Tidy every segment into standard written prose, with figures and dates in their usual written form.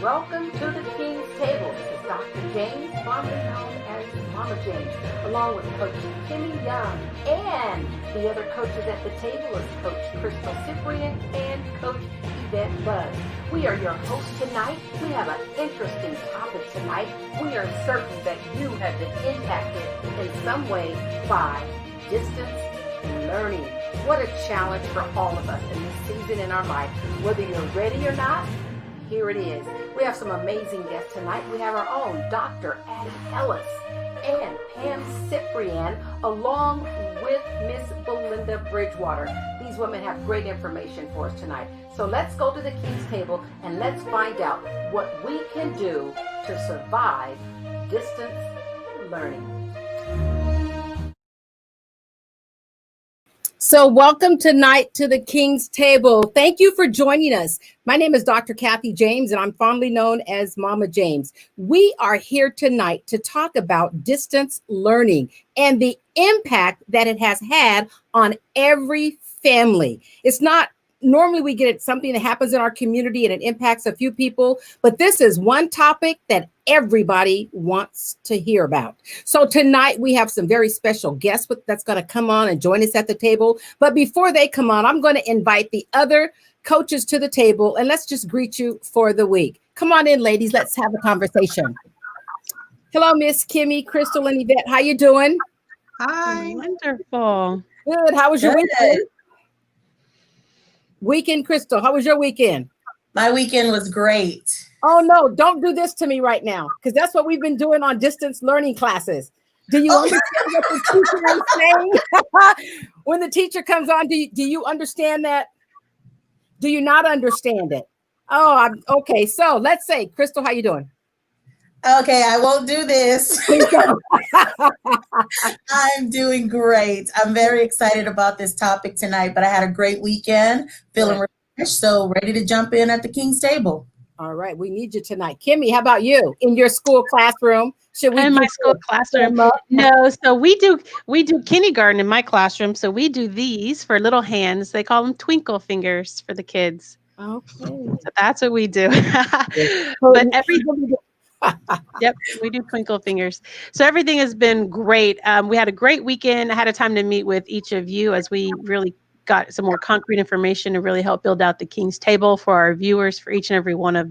Welcome to the King's Table. This is Dr. James, fondly known as Mama James, along with Coach Kimmy Young. And the other coaches at the table is Coach Crystal Cyprian and Coach Yvette Buzz. We are your hosts tonight. We have an interesting topic tonight. We are certain that you have been impacted in some way by distance learning. What a challenge for all of us in this season in our life. Whether you're ready or not, here it is. We have some amazing guests tonight. We have our own Dr. Addie Ellis and Pam Cyprian, along with Miss Belinda Bridgewater. These women have great information for us tonight. So let's go to the King's Table and let's find out what we can do to survive distance learning. So welcome tonight to the King's Table. Thank you for joining us. My name is Dr. Kathy James, and I'm fondly known as Mama James. We are here tonight to talk about distance learning and the impact that it has had on every family. It's not normally we get something that happens in our community and it impacts a few people, but this is one topic that everybody wants to hear about. So tonight we have some very special guests that's going to come on and join us at the table. But before they come on, I'm going to invite the other coaches to the table and let's just greet you for the week. Come on in, ladies. Let's have a conversation. Hello, Miss Kimmy, Crystal, and Yvette. How you doing? Hi. Wonderful. Good. How was your weekend, Crystal? How was your weekend? My weekend was great. Oh, no, don't do this to me right now, because that's what we've been doing on distance learning classes. Do you understand what the teacher is saying? When the teacher comes on, do you understand that? Do you not understand it? Oh, okay. So let's say, Crystal, how you doing? Okay, I won't do this. I'm doing great. I'm very excited about this topic tonight, but I had a great weekend, feeling refreshed, so ready to jump in at the King's Table. All right, we need you tonight. Kimmy, how about you in your school classroom? Should we in my school classroom? No, so we do kindergarten in my classroom. So we do these for little hands. They call them twinkle fingers for the kids. Okay. So that's what we do. But yep, we do twinkle fingers. So everything has been great. We had a great weekend. I had a time to meet with each of you as we really got some more concrete information to really help build out the King's Table for our viewers, for each and every one of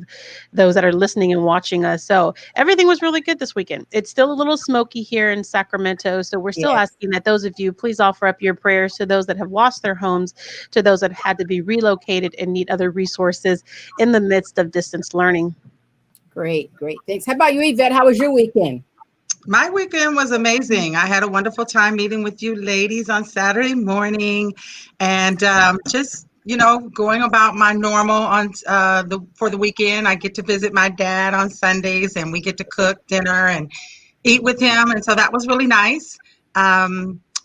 those that are listening and watching us. So everything was really good this weekend. It's still a little smoky here in Sacramento. So we're still asking that those of you please offer up your prayers to those that have lost their homes, to those that had to be relocated and need other resources in the midst of distance learning. Great. Thanks. How about you, Yvette? How was your weekend? My weekend was amazing. I had a wonderful time meeting with you ladies on Saturday morning and just, going about my normal for the weekend. I get to visit my dad on Sundays and we get to cook dinner and eat with him. And so that was really nice.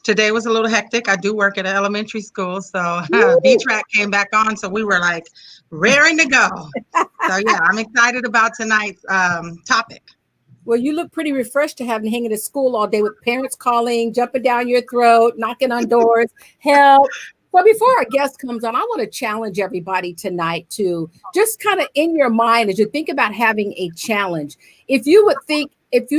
Today was a little hectic. I do work at an elementary school. So B-Track came back on. So we were like raring to go. So yeah, I'm excited about tonight's topic. Well, you look pretty refreshed to have hanging at school all day with parents calling, jumping down your throat, knocking on doors, help. But before our guest comes on, I want to challenge everybody tonight to just kind of in your mind, as you think about having a challenge, if you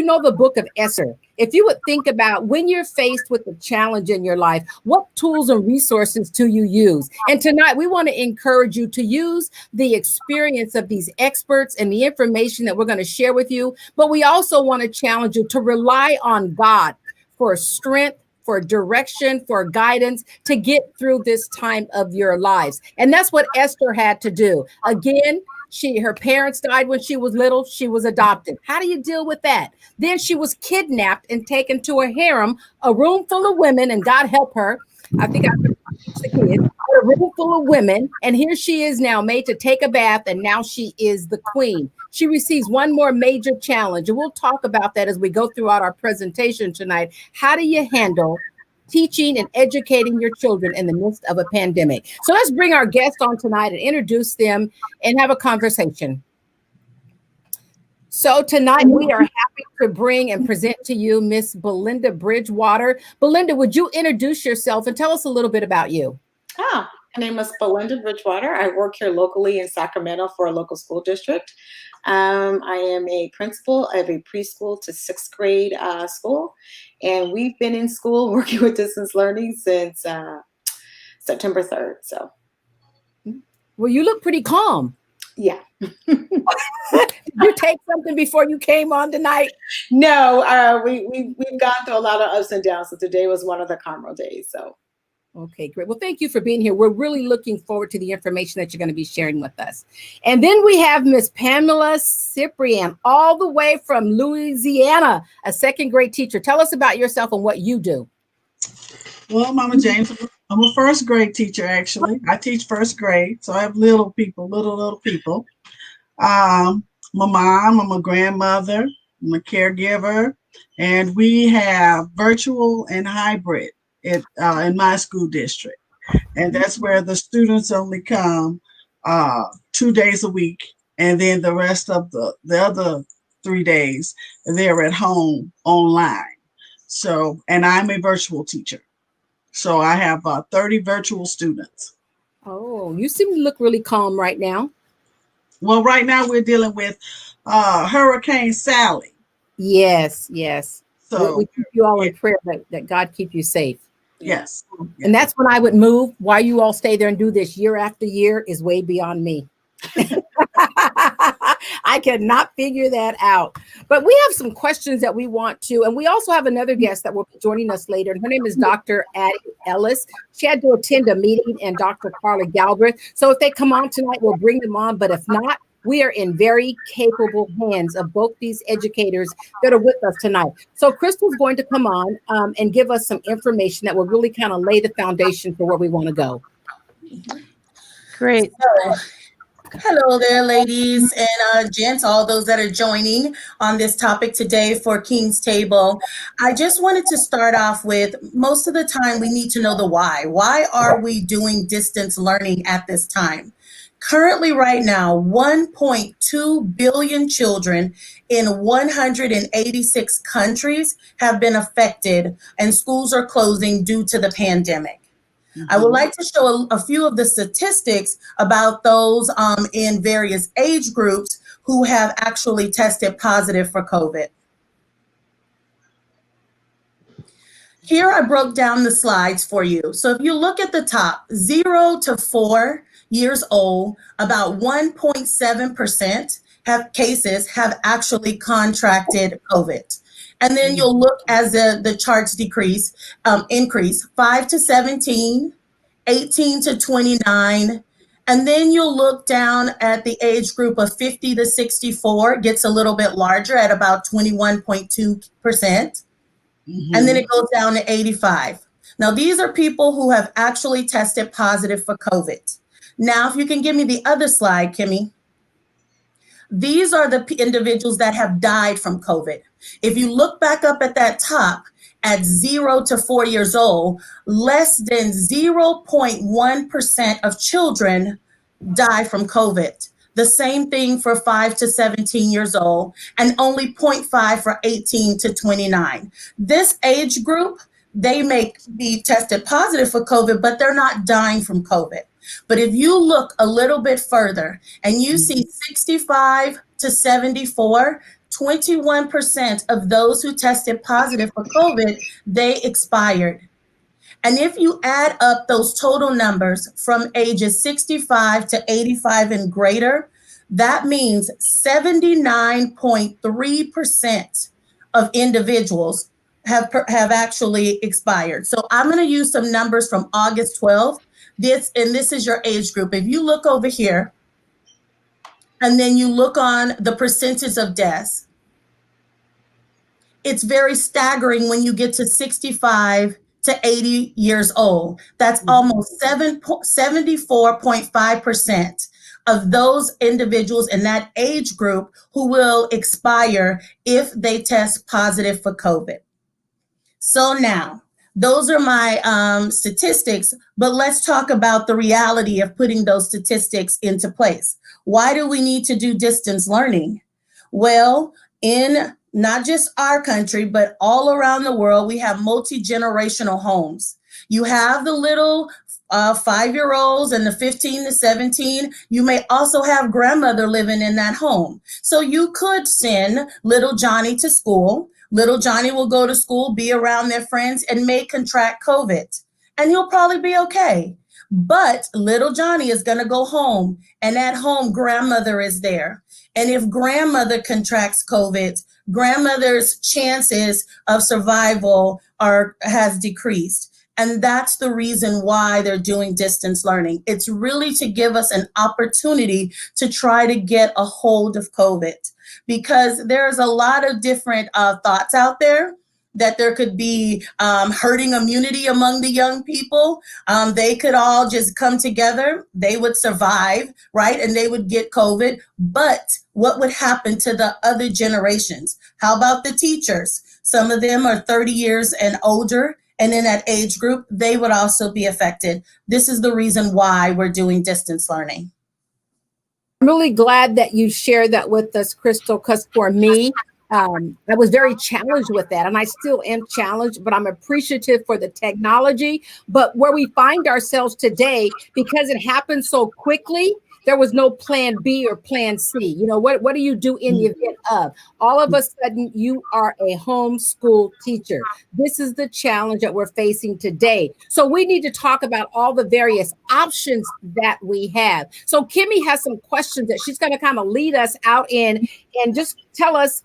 know the book of Esther, if you would think about when you're faced with a challenge in your life, what tools and resources do you use? And tonight we want to encourage you to use the experience of these experts and the information that we're going to share with you. But we also want to challenge you to rely on God for strength, for direction, for guidance to get through this time of your lives. And that's what Esther had to do. Again, her parents died when she was little. She was adopted. How do you deal with that? Then she was kidnapped and taken to a harem, a room full of women, and God help her. I think I could teach the kids. A room full of women, and here she is now made to take a bath, and now she is the queen. She receives one more major challenge, and we'll talk about that as we go throughout our presentation tonight. How do you handle teaching and educating your children in the midst of a pandemic? So let's bring our guests on tonight and introduce them and have a conversation. So tonight we are happy to bring and present to you Miss Belinda Bridgewater. Belinda, would you introduce yourself and tell us a little bit about you? Oh, My name is Belinda Bridgewater. I work here locally in Sacramento for a local school district. I am a principal of a preschool to sixth grade school, and we've been in school working with distance learning since September 3rd. So, well, you look pretty calm. Yeah. Did you take something before you came on tonight? No, we've gone through a lot of ups and downs, so today was one of the calmer days. So. Okay, great. Well, thank you for being here. We're really looking forward to the information that you're going to be sharing with us. And then we have Miss Pamela Cyprian, all the way from Louisiana, a second grade teacher. Tell us about yourself and what you do. Well, Mama James, I'm a first grade teacher, actually. I teach first grade, so I have little people. I'm a mom, I'm a grandmother, I'm a caregiver, and we have virtual and hybrid in my school district. And that's where the students only come 2 days a week, and then the rest of the other 3 days, they're at home online. So, and I'm a virtual teacher. So I have 30 virtual students. Oh, you seem to look really calm right now. Well, right now we're dealing with Hurricane Sally. Yes. So we keep you all in prayer that God keep you safe. Yes. And that's when I would move. Why you all stay there and do this year after year is way beyond me. I cannot figure that out. But we have some questions that we want to, and we also have another guest that will be joining us later. And her name is Dr. Addie Ellis. She had to attend a meeting, and Dr. Carla Galbraith. So if they come on tonight, we'll bring them on. But if not, we are in very capable hands of both these educators that are with us tonight. So Crystal's going to come on and give us some information that will really kind of lay the foundation for where we want to go. Great. Hello there, ladies and gents, all those that are joining on this topic today for King's Table. I just wanted to start off with, most of the time we need to know the why. Why are we doing distance learning at this time? Currently, right now, 1.2 billion children in 186 countries have been affected, and schools are closing due to the pandemic. I would like to show a few of the statistics about those in various age groups who have actually tested positive for COVID. Here I broke down the slides for you. So if you look at the top, 0 to 4 years old, about 1.7% have actually contracted COVID. And then you'll look as the charts increase, 5 to 17, 18 to 29, and then you'll look down at the age group of 50 to 64, gets a little bit larger at about 21.2%. And then it goes down to 85. Now, these are people who have actually tested positive for COVID. Now, if you can give me the other slide, Kimmy. These are the individuals that have died from COVID. If you look back up at that top, at 0 to 4 years old, less than 0.1% of children die from COVID. The same thing for 5 to 17 years old, and only 0.5 for 18 to 29. This age group, they may be tested positive for COVID, but they're not dying from COVID. But if you look a little bit further and you see 65 to 74, 21% of those who tested positive for COVID, they expired. And if you add up those total numbers from ages 65 to 85 and greater, that means 79.3% of individuals have actually expired. So I'm going to use some numbers from August 12th. This is your age group. If you look over here, and then you look on the percentage of deaths, it's very staggering when you get to 65 to 80 years old. That's almost 74.5% of those individuals in that age group who will expire if they test positive for COVID. So now, those are my statistics, but let's talk about the reality of putting those statistics into place. Why do we need to do distance learning? Well, in not just our country, but all around the world, we have multi-generational homes. You have the little 5-year-olds and the 15 to 17, you may also have grandmother living in that home. So you could send little Johnny to school. Little Johnny will go to school, be around their friends, and may contract COVID. And he'll probably be okay. But little Johnny is going to go home, and at home, grandmother is there. And if grandmother contracts COVID, grandmother's chances of survival has decreased. And that's the reason why they're doing distance learning. It's really to give us an opportunity to try to get a hold of COVID, because there's a lot of different thoughts out there that there could be herding immunity among the young people. They could all just come together. They would survive, right? And they would get COVID. But what would happen to the other generations? How about the teachers? Some of them are 30 years and older. And in that age group, they would also be affected. This is the reason why we're doing distance learning. I'm really glad that you shared that with us, Crystal, because for me, I was very challenged with that, and I still am challenged, but I'm appreciative for the technology. But where we find ourselves today, because it happened so quickly, there was no plan B or plan C. You know, what do you do in the event of? All of a sudden, you are a homeschool teacher. This is the challenge that we're facing today. So we need to talk about all the various options that we have. So Kimmy has some questions that she's going to kind of lead us out in and just tell us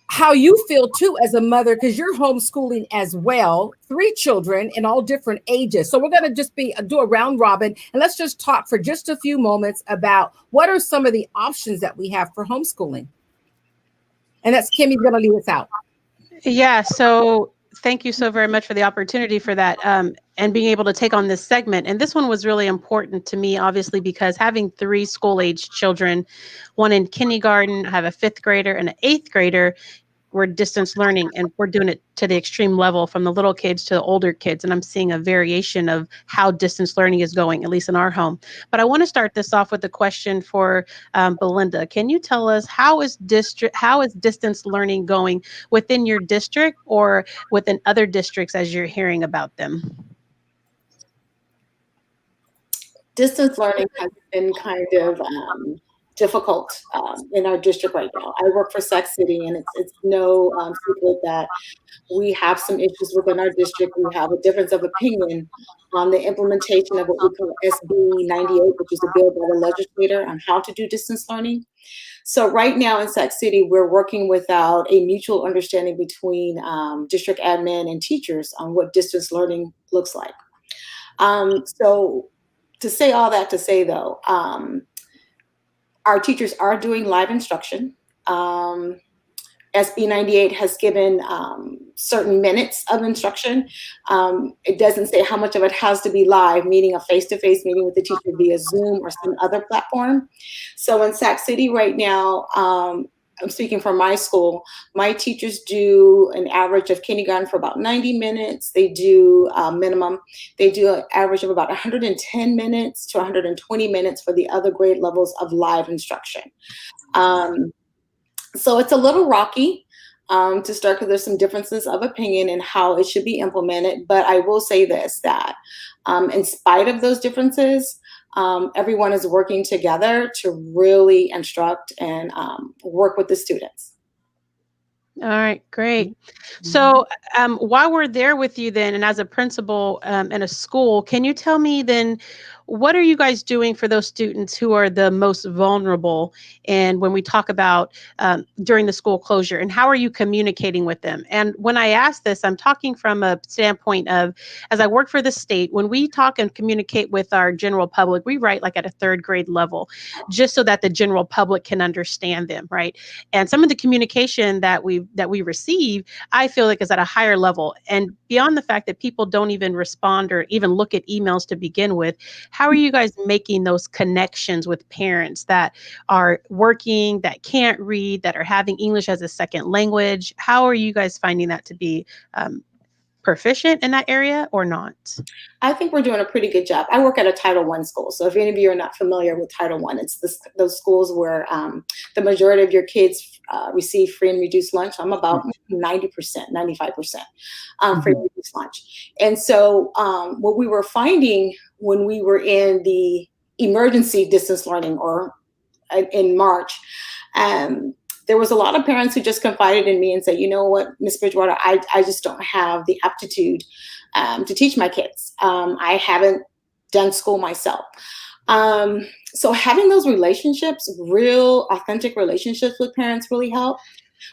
how you feel too as a mother, because you're homeschooling as well, 3 children in all different ages. So we're going to just do a round robin, and let's just talk for just a few moments about what are some of the options that we have for homeschooling. And that's Kimmy's going to lead us out. Yeah. So thank you so very much for the opportunity for that, and being able to take on this segment. And this one was really important to me, obviously, because having 3 school-age children, one in kindergarten, I have a 5th grader and an 8th grader, we're distance learning, and we're doing it to the extreme level from the little kids to the older kids. And I'm seeing a variation of how distance learning is going, at least in our home. But I want to start this off with a question for Belinda. Can you tell us how is distance learning going within your district or within other districts as you're hearing about them? Distance learning has been kind of difficult in our district right now. I work for Sac City, and it's no secret that we have some issues within our district. We have a difference of opinion on the implementation of what we call SB 98, which is a bill by the legislator on how to do distance learning. So right now in Sac City, we're working without a mutual understanding between district admin and teachers on what distance learning looks like. So to say all that to say, though, our teachers are doing live instruction. SB 98 has given certain minutes of instruction. It doesn't say how much of it has to be live, meaning a face-to-face meeting with the teacher via Zoom or some other platform. So in Sac City right now, I'm speaking from my school, my teachers do an average of kindergarten for about 90 minutes. They do minimum. They do an average of about 110 minutes to 120 minutes for the other grade levels of live instruction. So it's a little rocky to start, because there's some differences of opinion in how it should be implemented. But I will say this, that in spite of those differences, everyone is working together to really instruct and work with the students. All right, great. So while we're there with you then, and as a principal in a school, can you tell me then, what are you guys doing for those students who are the most vulnerable? And when we talk about during the school closure, and how are you communicating with them? And when I ask this, I'm talking from a standpoint of, as I work for the state, when we talk and communicate with our general public, we write like at a 3rd grade level, just so that the general public can understand them, right? And some of the communication that we receive, I feel like is at a higher level. And beyond the fact that people don't even respond or even look at emails to begin with, how are you guys making those connections with parents that are working, that can't read, that are having English as a second language? How are you guys finding that to be proficient in that area or not? I think we're doing a pretty good job. I work at a Title I school. So if any of you are not familiar with Title I, it's those schools where the majority of your kids receive free and reduced lunch. I'm about 90%, 95% free and reduced lunch. And so what we were finding when we were in the emergency distance learning or in March, there was a lot of parents who just confided in me and said, you know what, Miss Bridgewater, I just don't have the aptitude to teach my kids. I haven't done school myself. So having those relationships, real authentic relationships with parents really help.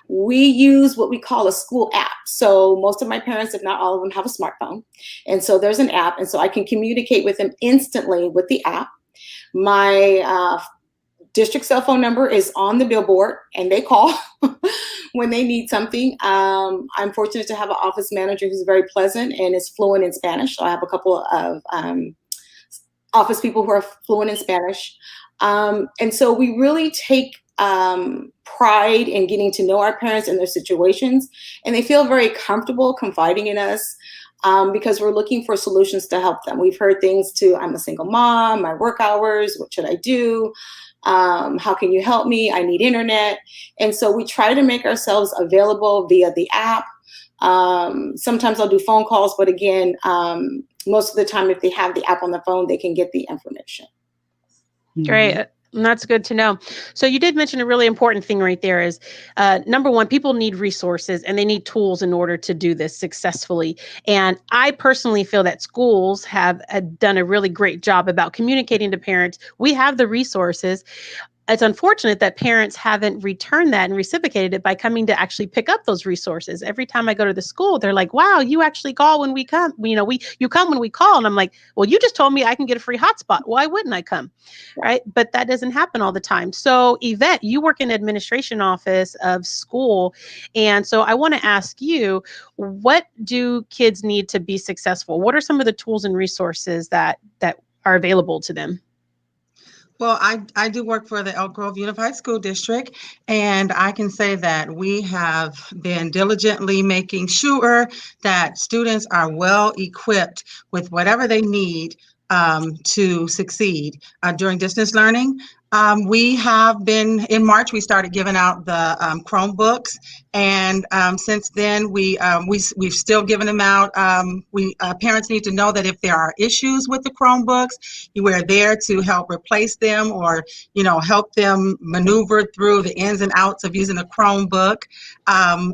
We use what we call a school app. So most of my parents, if not all of them, have a smartphone. And so there's an app. And so I can communicate with them instantly with the app. My district cell phone number is on the billboard and they call when they need something. I'm fortunate to have an office manager who's very pleasant and is fluent in Spanish. So I have a couple of office people who are fluent in Spanish. And so we really take pride in getting to know our parents and their situations, and they feel very comfortable confiding in us because we're looking for solutions to help them. We've heard things to, I'm a single mom, my work hours, what should I do? How can you help me? I need internet. And so we try to make ourselves available via the app. Sometimes I'll do phone calls, but again, most of the time, if they have the app on the phone, they can get the information. Great. That's good to know. So you did mention a really important thing right there is, number one, people need resources and they need tools in order to do this successfully. And I personally feel that schools have done a really great job about communicating to parents. We have the resources. It's unfortunate that parents haven't returned that and reciprocated it by coming to actually pick up those resources. Every time I go to the school, they're like, wow, you actually call when we come. You come when we call. And I'm like, well, you just told me I can get a free hotspot. Why wouldn't I come? Right. But that doesn't happen all the time. So Yvette, you work in the administration office of school. And so I want to ask you, what do kids need to be successful? What are some of the tools and resources that are available to them? Well, I do work for the Elk Grove Unified School District, and I can say that we have been diligently making sure that students are well equipped with whatever they need to succeed during distance learning. We have been, in March, we started giving out the Chromebooks, and since then we've still given them out. Parents need to know that if there are issues with the Chromebooks, we're there to help replace them or help them maneuver through the ins and outs of using a Chromebook.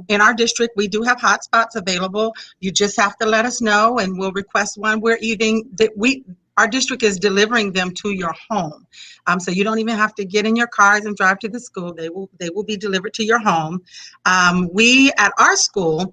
In our district, we do have hotspots available. You just have to let us know, and we'll request one. Our district is delivering them to your home. So you don't even have to get in your cars and drive to the school. They will be delivered to your home. We at our school,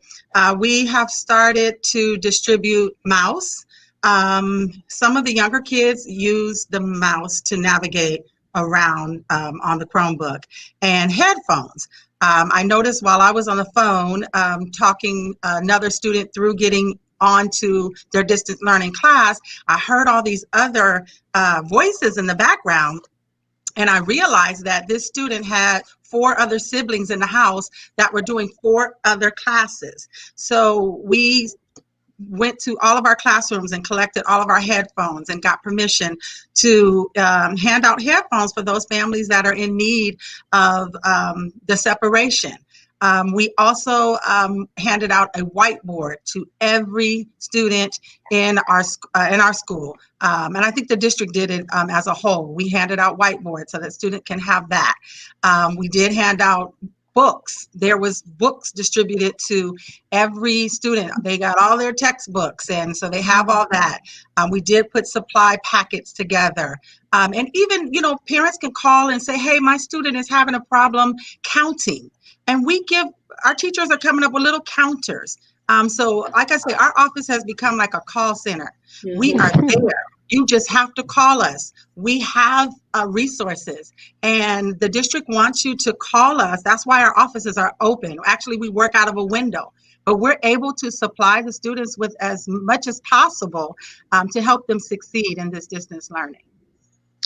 we have started to distribute mouse. Some of the younger kids use the mouse to navigate around on the Chromebook, and headphones. I noticed while I was on the phone talking another student through getting onto their distance learning class, I heard all these other voices in the background, and I realized that this student had 4 other siblings in the house that were doing 4 other classes. So we went to all of our classrooms and collected all of our headphones and got permission to hand out headphones for those families that are in need of the separation. We also handed out a whiteboard to every student in our school, and I think the district did it as a whole. We handed out whiteboards so that student can have that. We did hand out books. There was books distributed to every student. They got all their textbooks, and so they have all that. We did put supply packets together. And even, parents can call and say, hey, my student is having a problem counting. And our teachers are coming up with little counters. So like I say, our office has become like a call center. Mm-hmm. We are there. You just have to call us. We have resources, and the district wants you to call us. That's why our offices are open. Actually, we work out of a window, but we're able to supply the students with as much as possible to help them succeed in this distance learning.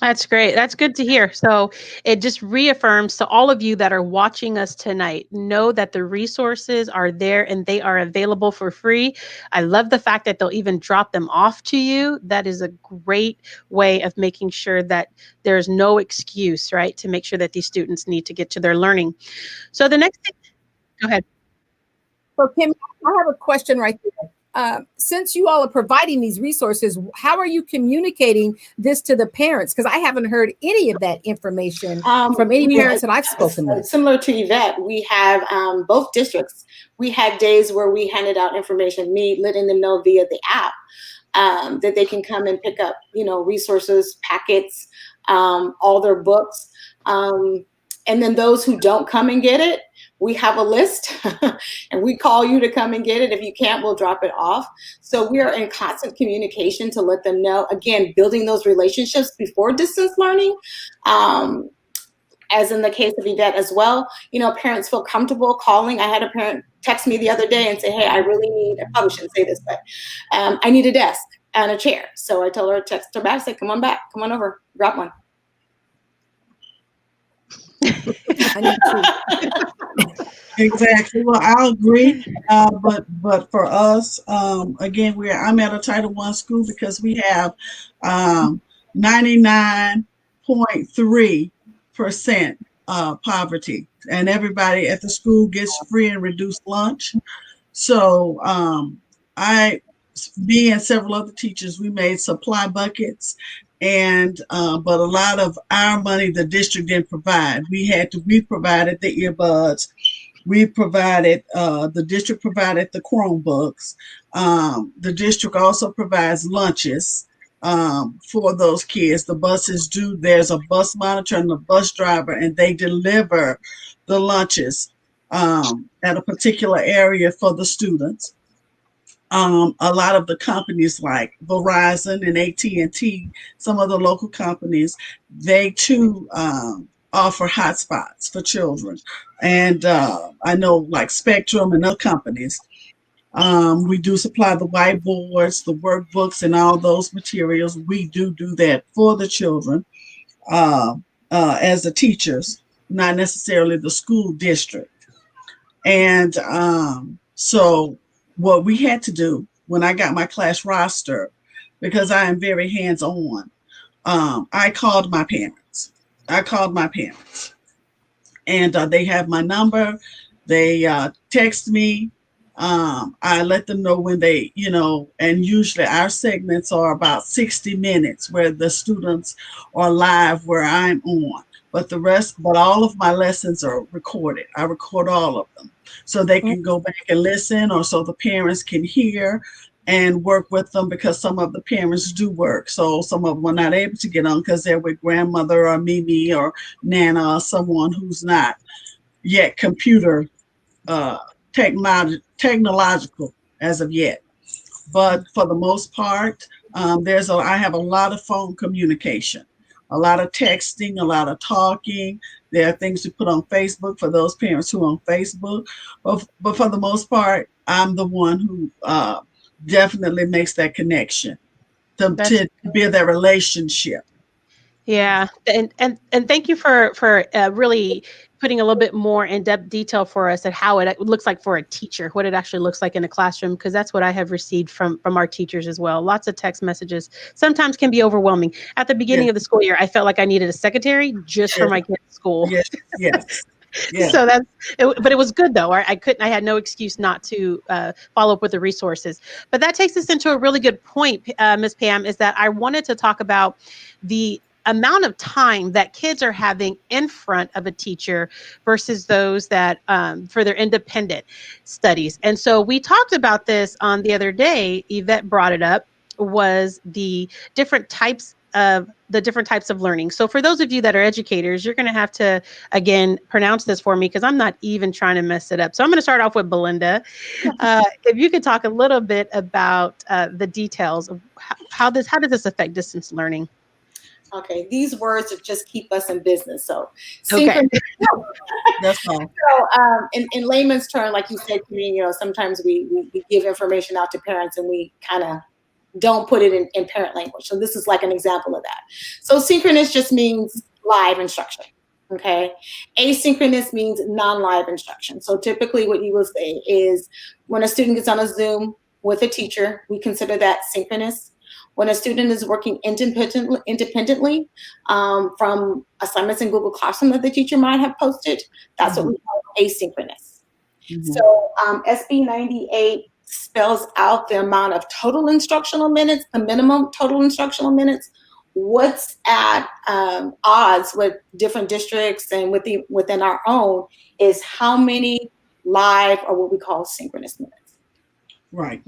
That's great. That's good to hear. So it just reaffirms to all of you that are watching us tonight, know that the resources are there and they are available for free. I love the fact that they'll even drop them off to you. That is a great way of making sure that there's no excuse, right, to make sure that these students need to get to their learning. So the next thing, go ahead. So Kim, I have a question right there. Since you all are providing these resources, how are you communicating this to the parents? Because I haven't heard any of that information from any parents that I've spoken with. Similar to Yvette, we have both districts. We had days where we handed out information, letting them know via the app that they can come and pick up, resources, packets, all their books. And then those who don't come and get it, we have a list and we call you to come and get it. If you can't, we'll drop it off. So we are in constant communication to let them know, again, building those relationships before distance learning. As in the case of Yvette as well, parents feel comfortable calling. I had a parent text me the other day and say, hey, I probably shouldn't say this, but I need a desk and a chair. So I told her, text her back, say, come on back, come on over, grab one. Exactly. Well, I agree. But for us, again, I'm at a Title I school because we have 99.3% poverty, and everybody at the school gets free and reduced lunch. So me and several other teachers, we made supply buckets, and but a lot of our money the district didn't provide. We provided the earbuds. We provided, the district provided the Chromebooks. The district also provides lunches for those kids. The buses there's a bus monitor and a bus driver, and they deliver the lunches at a particular area for the students. A lot of the companies like Verizon and AT&T, some of the local companies, they too offer hotspots for children. And I know like Spectrum and other companies, we do supply the whiteboards, the workbooks, and all those materials. We do that for the children as the teachers, not necessarily the school district. And so what we had to do when I got my class roster, because I am very hands-on, I called my parents. And they have my number. They text me. I let them know when they, and usually our segments are about 60 minutes where the students are live where I'm on. But all of my lessons are recorded. I record all of them so they can go back and listen, or so the parents can hear and work with them, because some of the parents do work. So some of them are not able to get on because they're with grandmother or Mimi or Nana or someone who's not yet computer technological as of yet. But for the most part, I have a lot of phone communication, a lot of texting, a lot of talking. There are things to put on Facebook for those parents who are on Facebook. But for the most part, I'm the one who definitely makes that connection to build that relationship. Yeah, and thank you for really putting a little bit more in-depth detail for us at how it looks like for a teacher, what it actually looks like in a classroom, because that's what I have received from our teachers as well. Lots of text messages sometimes can be overwhelming. At the beginning of the school year, I felt like I needed a secretary just for my kids' school. Yes. Yeah. So but it was good though. I had no excuse not to follow up with the resources. But that takes us into a really good point, Ms. Pam, is that I wanted to talk about the amount of time that kids are having in front of a teacher versus those that for their independent studies. And so we talked about this on the other day. Yvette brought it up, was the different types of learning. So for those of you that are educators, you're going to have to, again, pronounce this for me because I'm not even trying to mess it up. So I'm going to start off with Belinda. If you could talk a little bit about the details of how does this affect distance learning? Okay, these words just keep us in business. So, okay. That's all. So, in layman's term, like you said to me, sometimes we give information out to parents and we kind of don't put it in parent language. So this is like an example of that. So synchronous just means live instruction. Okay. Asynchronous means non-live instruction. So typically what you will say is when a student gets on a Zoom with a teacher, we consider that synchronous. When a student is working independently from assignments in Google Classroom that the teacher might have posted, that's what we call asynchronous. So SB 98 spells out the amount of total instructional minutes, the minimum total instructional minutes. What's at odds with different districts and within our own is how many live or what we call synchronous minutes. Right.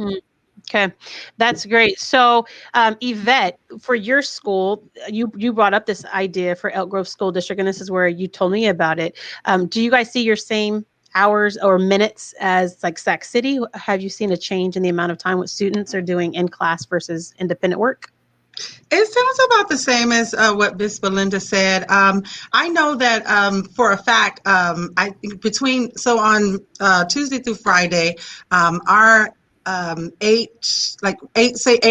Okay, that's great. So, Yvette, for your school, you brought up this idea for Elk Grove School District, and this is where you told me about it. Do you guys see your same hours or minutes as like Sac City? Have you seen a change in the amount of time what students are doing in class versus independent work? It sounds about the same as what Miss Belinda said. I know that for a fact, I think on Tuesday through Friday, our 8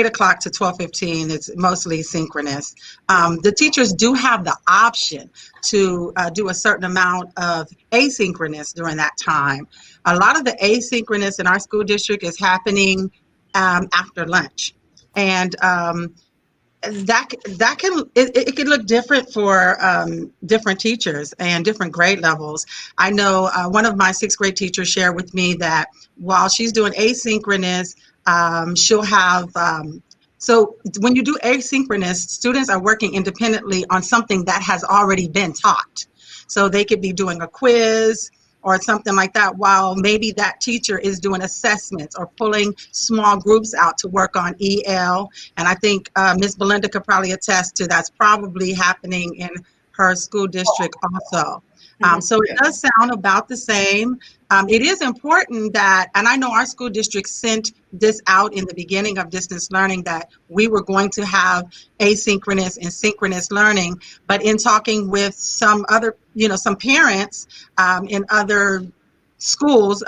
o'clock to 12:15 is mostly synchronous. The teachers do have the option to do a certain amount of asynchronous during that time. A lot of the asynchronous in our school district is happening after lunch, and it can look different for different teachers and different grade levels. I know one of my 6th grade teachers shared with me that while she's doing asynchronous, she'll have so when you do asynchronous, students are working independently on something that has already been taught. So they could be doing a quiz or something like that, while maybe that teacher is doing assessments or pulling small groups out to work on EL. And I think Ms. Belinda could probably attest to that's probably happening in her school district also. So it does sound about the same. It is important that, and I know our school district sent this out in the beginning of distance learning, that we were going to have asynchronous and synchronous learning, but in talking with some other, some parents in other schools,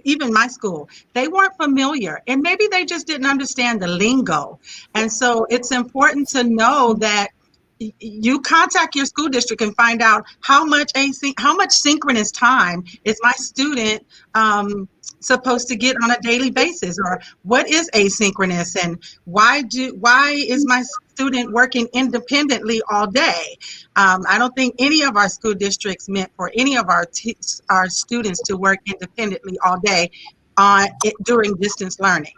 even my school, they weren't familiar, and maybe they just didn't understand the lingo. And so it's important to know that you contact your school district and find out how much synchronous time is my student supposed to get on a daily basis, or what is asynchronous, and why is my student working independently all day? I don't think any of our school districts meant for any of our students to work independently all day during distance learning.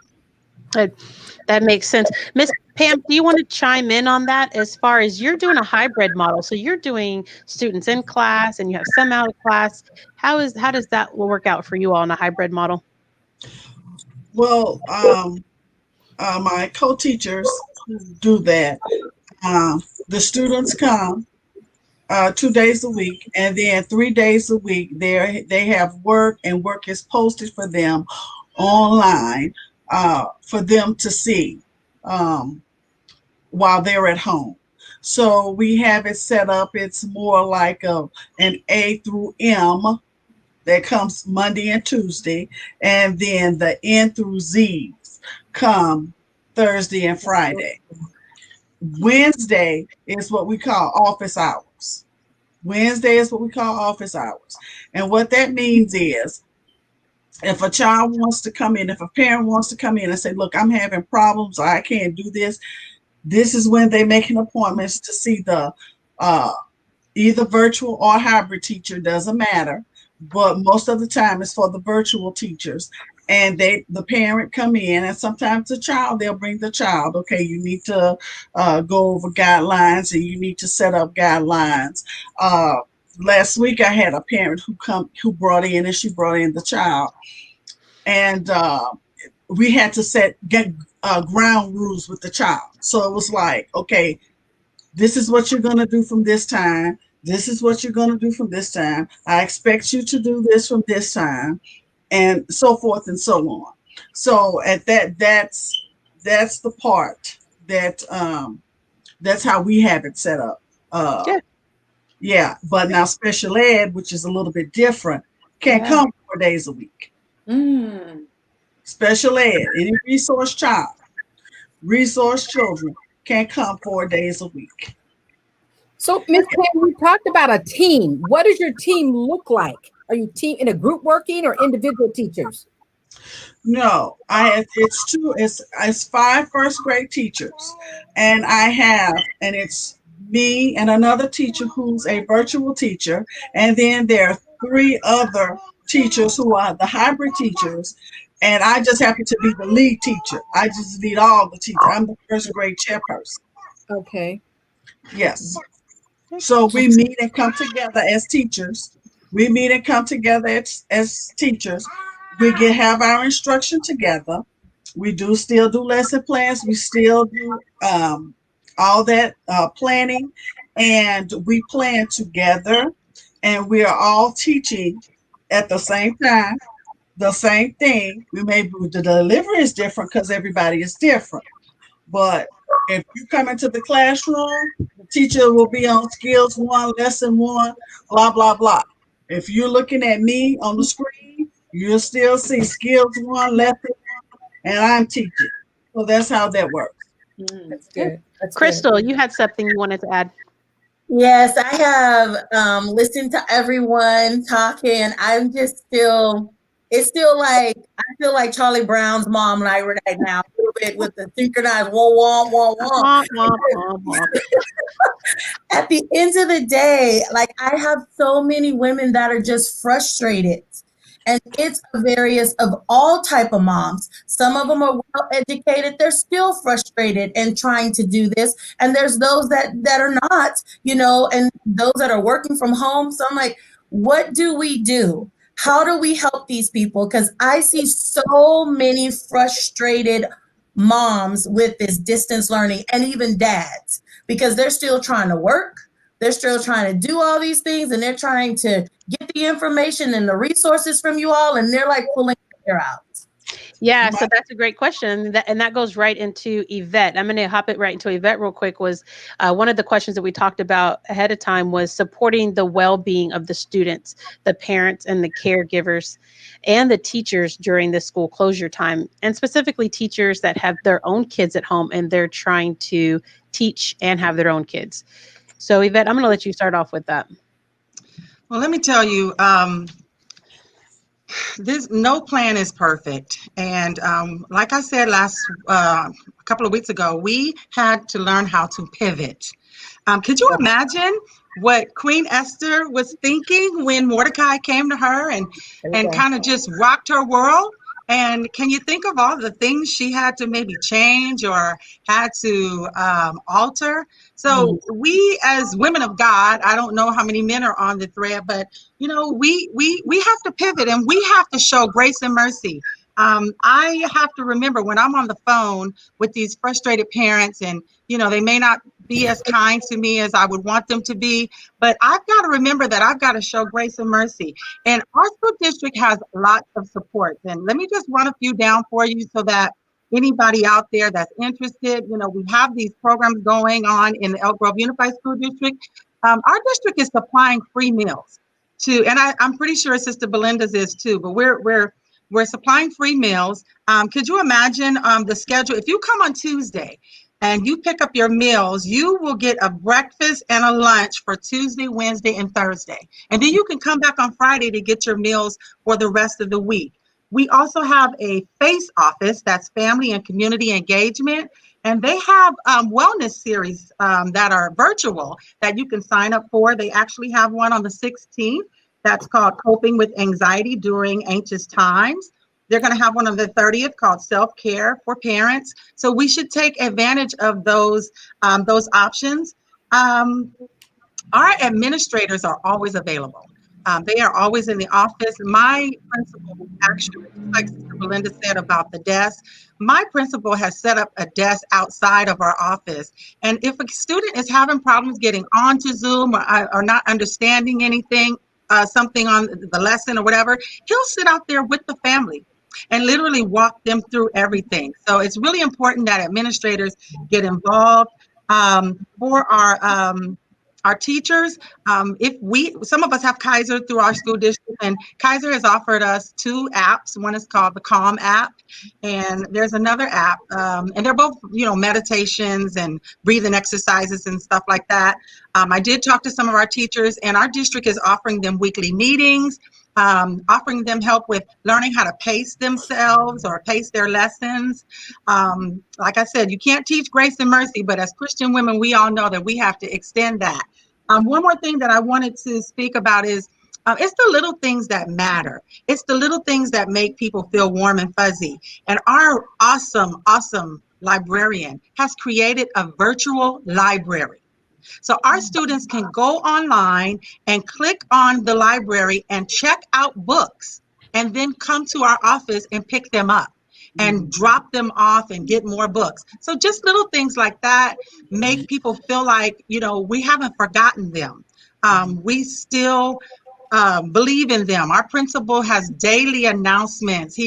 That makes sense. Miss Pam, do you want to chime in on that as far as you're doing a hybrid model? So you're doing students in class and you have some out of class. How does that work out for you all in a hybrid model? Well, my co-teachers do that. The students come 2 days a week, and then 3 days a week they have work, and work is posted for them online for them to see while they're at home. So we have it set up. It's more like an A through M that comes Monday and Tuesday, and then the N through Z's come Thursday and Friday. Wednesday is what we call office hours. Wednesday is what we call office hours. And what that means is, if a child wants to come in, if a parent wants to come in and say, look, I'm having problems, or I can't do this, this is when they make an appointment to see the either virtual or hybrid teacher, doesn't matter. But most of the time it's for the virtual teachers. And the parent come in, and sometimes they'll bring the child. Okay, you need to go over guidelines, and you need to set up guidelines. Last week I had a parent who brought in the child, and we had to get ground rules with the child. So it was like, okay, this is what you're going to do from this time. This is what you're going to do from this time. I expect you to do this from this time, and so forth and so on. So at that's the part that's how we have it set up. Yeah. But now special ed, which is a little bit different, can't come 4 days a week. Special ed, any resource child, resource children can come 4 days a week. So, Ms. Pam, we talked about a team. What does your team look like? Are you team in a group working or individual teachers? No, it's 5 first grade teachers, and it's me and another teacher who's a virtual teacher, and then there are 3 other teachers who are the hybrid teachers, and I just happen to be the lead teacher. I just lead all the teachers. I'm the first grade chairperson. Okay. Yes. So we meet and come together as teachers. We meet and come together as teachers. We have our instruction together. We still do lesson plans. We still do all that planning, and we plan together. And we are all teaching at the same time, the same thing. The delivery is different because everybody is different. But if you come into the classroom, the teacher will be on skills 1, lesson 1, blah, blah, blah. If you're looking at me on the screen, you'll still see skills 1, lesson 1, and I'm teaching. So that's how that works. That's good. That's Crystal, good. you had something you wanted to add. Yes, I have listened to everyone talking. It's still like, I feel like Charlie Brown's mom right now, a little bit with the synchronized wah, wah, wah, wah. Womp, womp, womp, womp. At the end of the day, like, I have so many women that are just frustrated. And it's various of all type of moms. Some of them are well educated. They're still frustrated and trying to do this. And there's those that are not, and those that are working from home. So I'm like, what do we do? How do we help these people? Because I see so many frustrated moms with this distance learning, and even dads, because they're still trying to work. They're still trying to do all these things, and they're trying to get the information and the resources from you all, and they're like pulling their hair out. Yeah, so that's a great question. And that goes right into Yvette. I'm going to hop it right into Yvette real quick. Was one of the questions that we talked about ahead of time was supporting the well-being of the students, the parents and the caregivers, and the teachers during the school closure time, and specifically teachers that have their own kids at home and they're trying to teach and have their own kids. So Yvette, I'm going to let you start off with that. Well, let me tell you, no plan is perfect. And like I said a couple of weeks ago, we had to learn how to pivot. Could you imagine what Queen Esther was thinking when Mordecai came to her and kind of just rocked her world? And can you think of all the things she had to maybe change or had to alter? So we, as women of God, I don't know how many men are on the thread, but we have to pivot, and we have to show grace and mercy. I have to remember when I'm on the phone with these frustrated parents, and they may not be as kind to me as I would want them to be, but I've got to remember that I've got to show grace and mercy. And our school district has lots of support. And let me just run a few down for you so that anybody out there that's interested, we have these programs going on in the Elk Grove Unified School District. Our district is supplying free meals and I'm pretty sure Sister Belinda's is too, but we're supplying free meals. Could you imagine the schedule? If you come on Tuesday and you pick up your meals, you will get a breakfast and a lunch for Tuesday, Wednesday, and Thursday. And then you can come back on Friday to get your meals for the rest of the week. We also have a FACE office, that's Family and Community Engagement, and they have wellness series that are virtual that you can sign up for. They actually have one on the 16th that's called Coping with Anxiety During Anxious Times. They're going to have one on the 30th called Self-Care for Parents. So we should take advantage of those options. Our administrators are always available. They are always in the office. My principal, actually, like Sister Belinda said about the desk, my principal has set up a desk outside of our office. And if a student is having problems getting onto Zoom or not understanding anything, something on the lesson or whatever, he'll sit out there with the family and literally walk them through everything. So it's really important that administrators get involved. For our our teachers, some of us have Kaiser through our school district, and Kaiser has offered us 2 apps. One is called the Calm app, and there's another app, and they're both, meditations and breathing exercises and stuff like that. I did talk to some of our teachers, and our district is offering them weekly meetings, offering them help with learning how to pace themselves or pace their lessons. Like I said, you can't teach grace and mercy, but as Christian women, we all know that we have to extend that. One more thing that I wanted to speak about is it's the little things that matter. It's the little things that make people feel warm and fuzzy. And our awesome, awesome librarian has created a virtual library. So our students can go online and click on the library and check out books and then come to our office and pick them up and drop them off and get more books. So just little things like that make people feel like, we haven't forgotten them. We still believe in them. Our principal has daily announcements,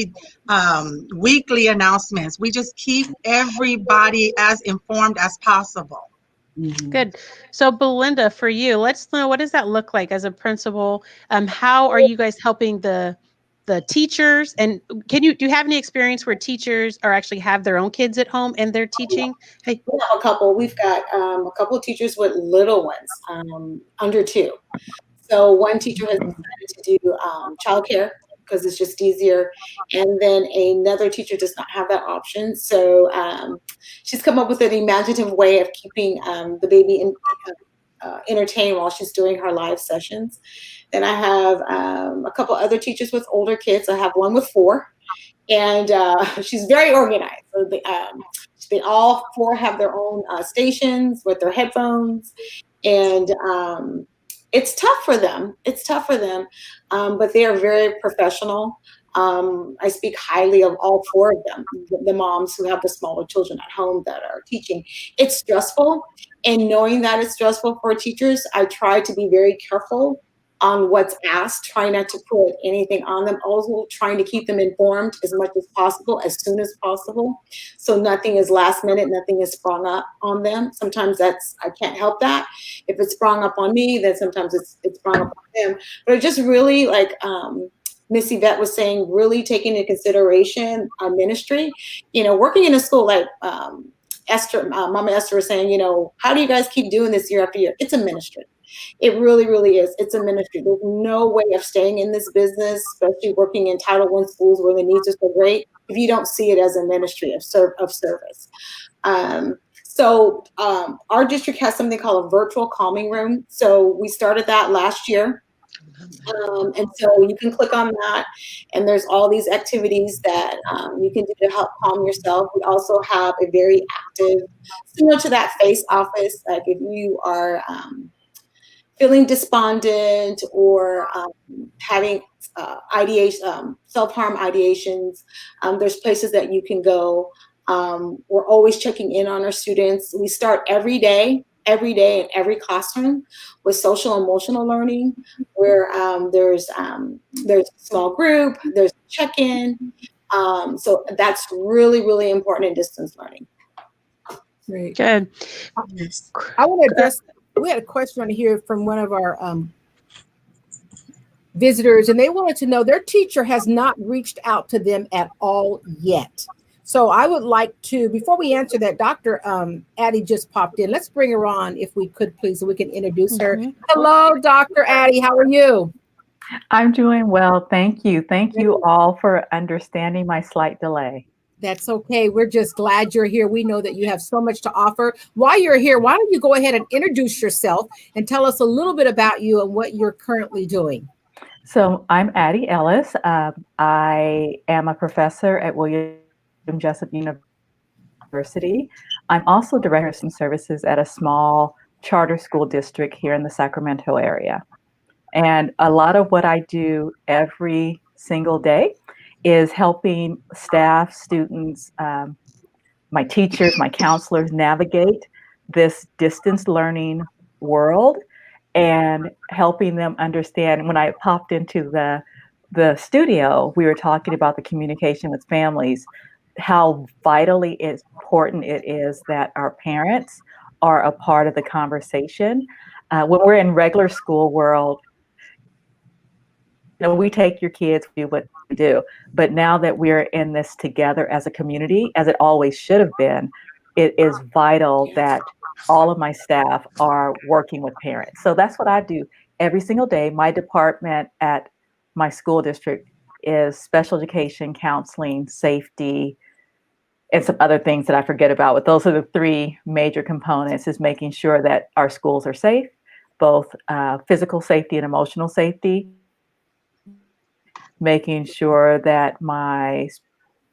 weekly announcements. We just keep everybody as informed as possible. Good. So Belinda, for you, let's know, what does that look like as a principal? How are you guys helping the teachers? And do you have any experience where teachers actually have their own kids at home and they're teaching? Hey. We have a couple. We've got a couple of teachers with little ones, under 2. So one teacher has decided to do childcare because it's just easier. And then another teacher does not have that option. So she's come up with an imaginative way of keeping the baby entertained while she's doing her live sessions. Then I have a couple other teachers with older kids. I have one with 4, and she's very organized. So they all 4 have their own stations with their headphones, and it's tough for them. But they are very professional. I speak highly of all 4 of them, the moms who have the smaller children at home that are teaching. It's stressful, and knowing that it's stressful for teachers, I try to be very careful on what's asked, trying not to put anything on them, also trying to keep them informed as much as possible, as soon as possible. So nothing is last minute, nothing is sprung up on them. Sometimes I can't help that. If it's sprung up on me, then sometimes it's sprung up on them. But it just really, like Miss Yvette was saying, really taking into consideration our ministry. Working in a school like Mama Esther was saying, how do you guys keep doing this year after year? It's a ministry. It really, really is. It's a ministry. There's no way of staying in this business, especially working in Title I schools where the needs are so great, if you don't see it as a ministry of service. So our district has something called a virtual calming room. So we started that last year. And so you can click on that, and there's all these activities that you can do to help calm yourself. We also have a very active, similar to that FACE office, like if you are feeling despondent or having self-harm ideations, there's places that you can go. We're always checking in on our students. We start every day in every classroom with social emotional learning, where there's a small group, there's check-in. So that's really, really important in distance learning. Great. Good. I want to address, we had a question on here from one of our visitors, and they wanted to know their teacher has not reached out to them at all yet. So I would like to, before we answer that, Dr. Addie just popped in. Let's bring her on if we could, please, so we can introduce her. Hello, Dr. Addie. How are you? I'm doing well. Thank you. Thank you all for understanding my slight delay. That's okay. We're just glad you're here. We know that you have so much to offer. While you're here, why don't you go ahead and introduce yourself and tell us a little bit about you and what you're currently doing. So I'm Addie Ellis. I am a professor at William Jessup University. I'm also director of student services at a small charter school district here in the Sacramento area. And a lot of what I do every single day is helping staff, students, my teachers, my counselors navigate this distance learning world and helping them understand. When I popped into the studio, we were talking about the communication with families, how vitally important it is that our parents are a part of the conversation. When we're in regular school world, we take your kids, we do what we do. But now that we're in this together as a community, as it always should have been, it is vital that all of my staff are working with parents. So that's what I do every single day. My department at my school district is special education, counseling, safety, and some other things that I forget about. But those are the three major components, is making sure that our schools are safe, both physical safety and emotional safety, making sure that my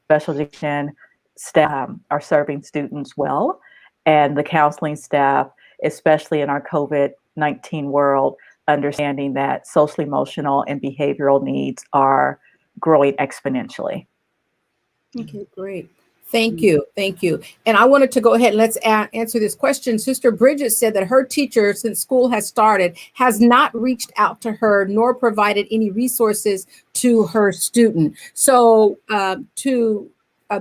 special education staff are serving students well, and the counseling staff, especially in our COVID-19 world, understanding that social, emotional, and behavioral needs are growing exponentially. Okay, great. Thank you. Thank you. And I wanted to go ahead and let's answer this question. Sister Bridget said that her teacher, since school has started, has not reached out to her nor provided any resources to her student. So to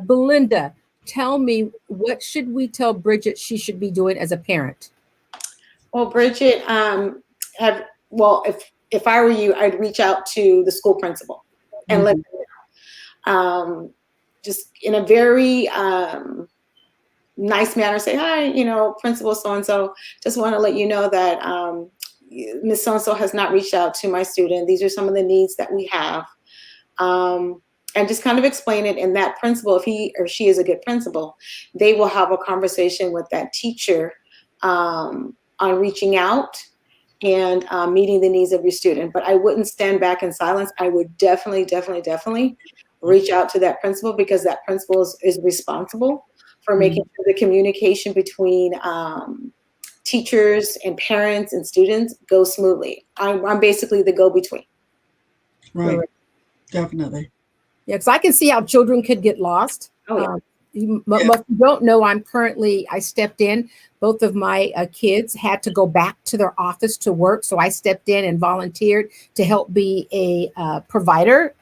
Belinda, tell me, what should we tell Bridget she should be doing as a parent? Well, Bridget, if I were you, I'd reach out to the school principal and let them know. Just in a very nice manner, say, hi, Principal so-and-so, just want to let you know that Ms. So-and-so has not reached out to my student. These are some of the needs that we have. And just kind of explain it. And that principal, if he or she is a good principal, they will have a conversation with that teacher on reaching out and meeting the needs of your student. But I wouldn't stand back in silence. I would definitely reach out to that principal, because that principal is responsible for making sure the communication between teachers and parents and students goes smoothly. I'm basically the go-between. Right. Definitely. Yeah, because I can see how children could get lost. Oh, yeah. You don't know, I stepped in. Both of my kids had to go back to their office to work. So I stepped in and volunteered to help be a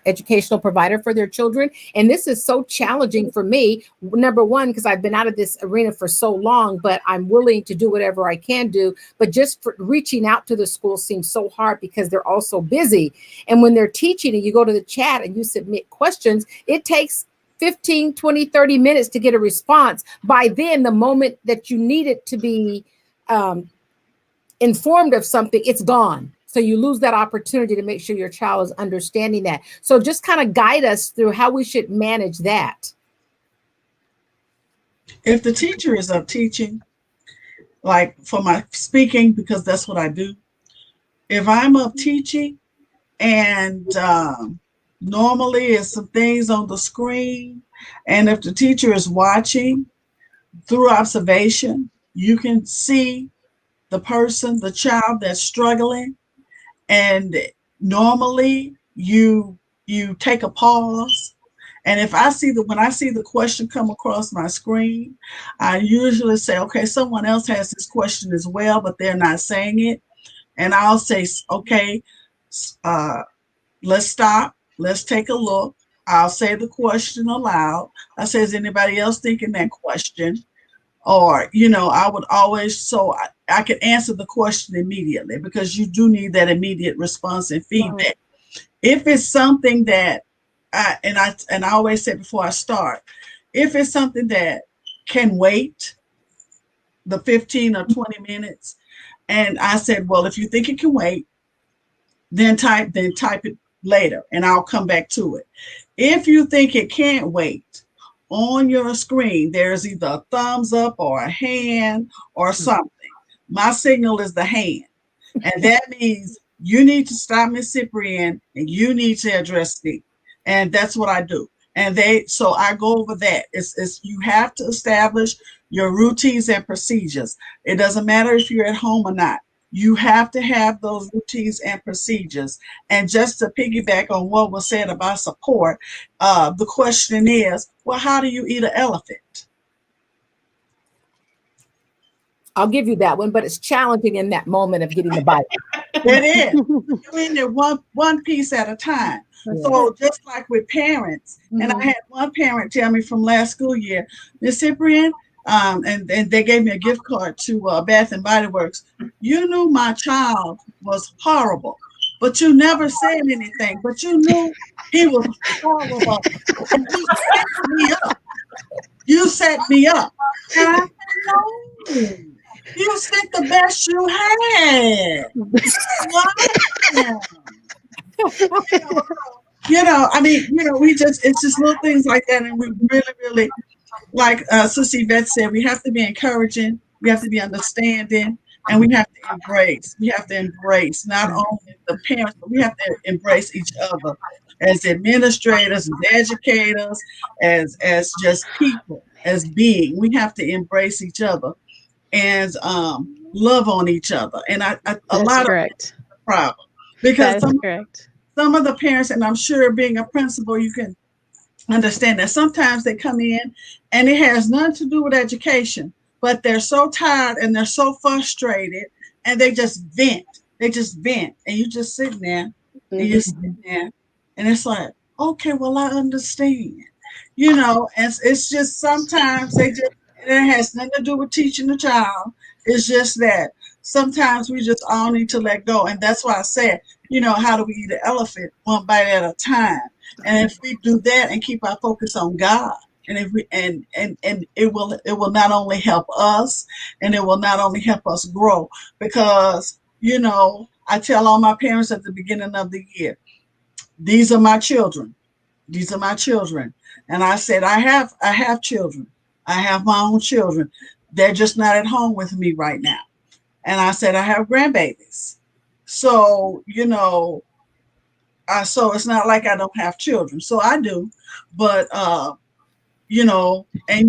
educational provider for their children. And this is so challenging for me. Number one, because I've been out of this arena for so long, but I'm willing to do whatever I can do. But just for reaching out to the school seems so hard because they're all so busy. And when they're teaching and you go to the chat and you submit questions, it takes 15, 20, 30 minutes to get a response. By then, the moment that you need it to be informed of something, it's gone. So you lose that opportunity to make sure your child is understanding that. So just kind of guide us through how we should manage that. If the teacher is up teaching, like for my speaking, because that's what I do, if I'm up teaching and normally it's some things on the screen, and if the teacher is watching through observation, you can see the person, the child that's struggling, and normally you take a pause. And if I see when I see the question come across my screen, I usually say, okay, someone else has this question as well, but they're not saying it. And I'll say, okay, let's stop. Let's take a look. I'll say the question aloud. I say, is anybody else thinking that question? Or, I would always, so I can answer the question immediately, because you do need that immediate response and feedback. If it's something that, I always say before I start, if it's something that can wait the 15 or 20 minutes, and I said, well, if you think it can wait, then type it later, and I'll come back to it. If you think it can't wait, on your screen, there's either a thumbs up or a hand or something. My signal is the hand. And that means you need to stop Miss Cyprian and you need to address me. And that's what I do. And so I go over that. It's you have to establish your routines and procedures. It doesn't matter if you're at home or not. You have to have those routines and procedures. And just to piggyback on what was said about support, the question is, well, how do you eat an elephant? I'll give you that one, but it's challenging in that moment of getting the bite. It is. You're in there one piece at a time. So just like with parents, and I had one parent tell me from last school year, Miss Cyprian, and they gave me a gift card to Bath and Body Works. You knew my child was horrible, but you never said anything. But you knew he was horrible, and you set me up. You set me up, and I said, no. You sent the best you had. Wow. I mean, it's just little things like that. And we really, really, like Sister Yvette said, we have to be encouraging, we have to be understanding, and we have to embrace. We have to embrace not only the parents, but we have to embrace each other as administrators, as educators, as just people, as being. We have to embrace each other and love on each other. And a lot correct. of the problem, because that is correct. Some of the parents, and I'm sure being a principal, you can understand that sometimes they come in and it has nothing to do with education, but they're so tired and they're so frustrated and they just vent. They just vent, and you just sitting there, and you're sitting there, and it's like, okay, well, I understand. It's just sometimes it has nothing to do with teaching the child. It's just that sometimes we just all need to let go. And that's why I said, how do we eat an elephant one bite at a time? And if we do that and keep our focus on God, and if we and it will not only help us, and it will not only help us grow, because I tell all my parents at the beginning of the year, these are my children. These are my children. And I said, I have children. I have my own children. They're just not at home with me right now. And I said, I have grandbabies. So, so it's not like I don't have children. So I do. But, and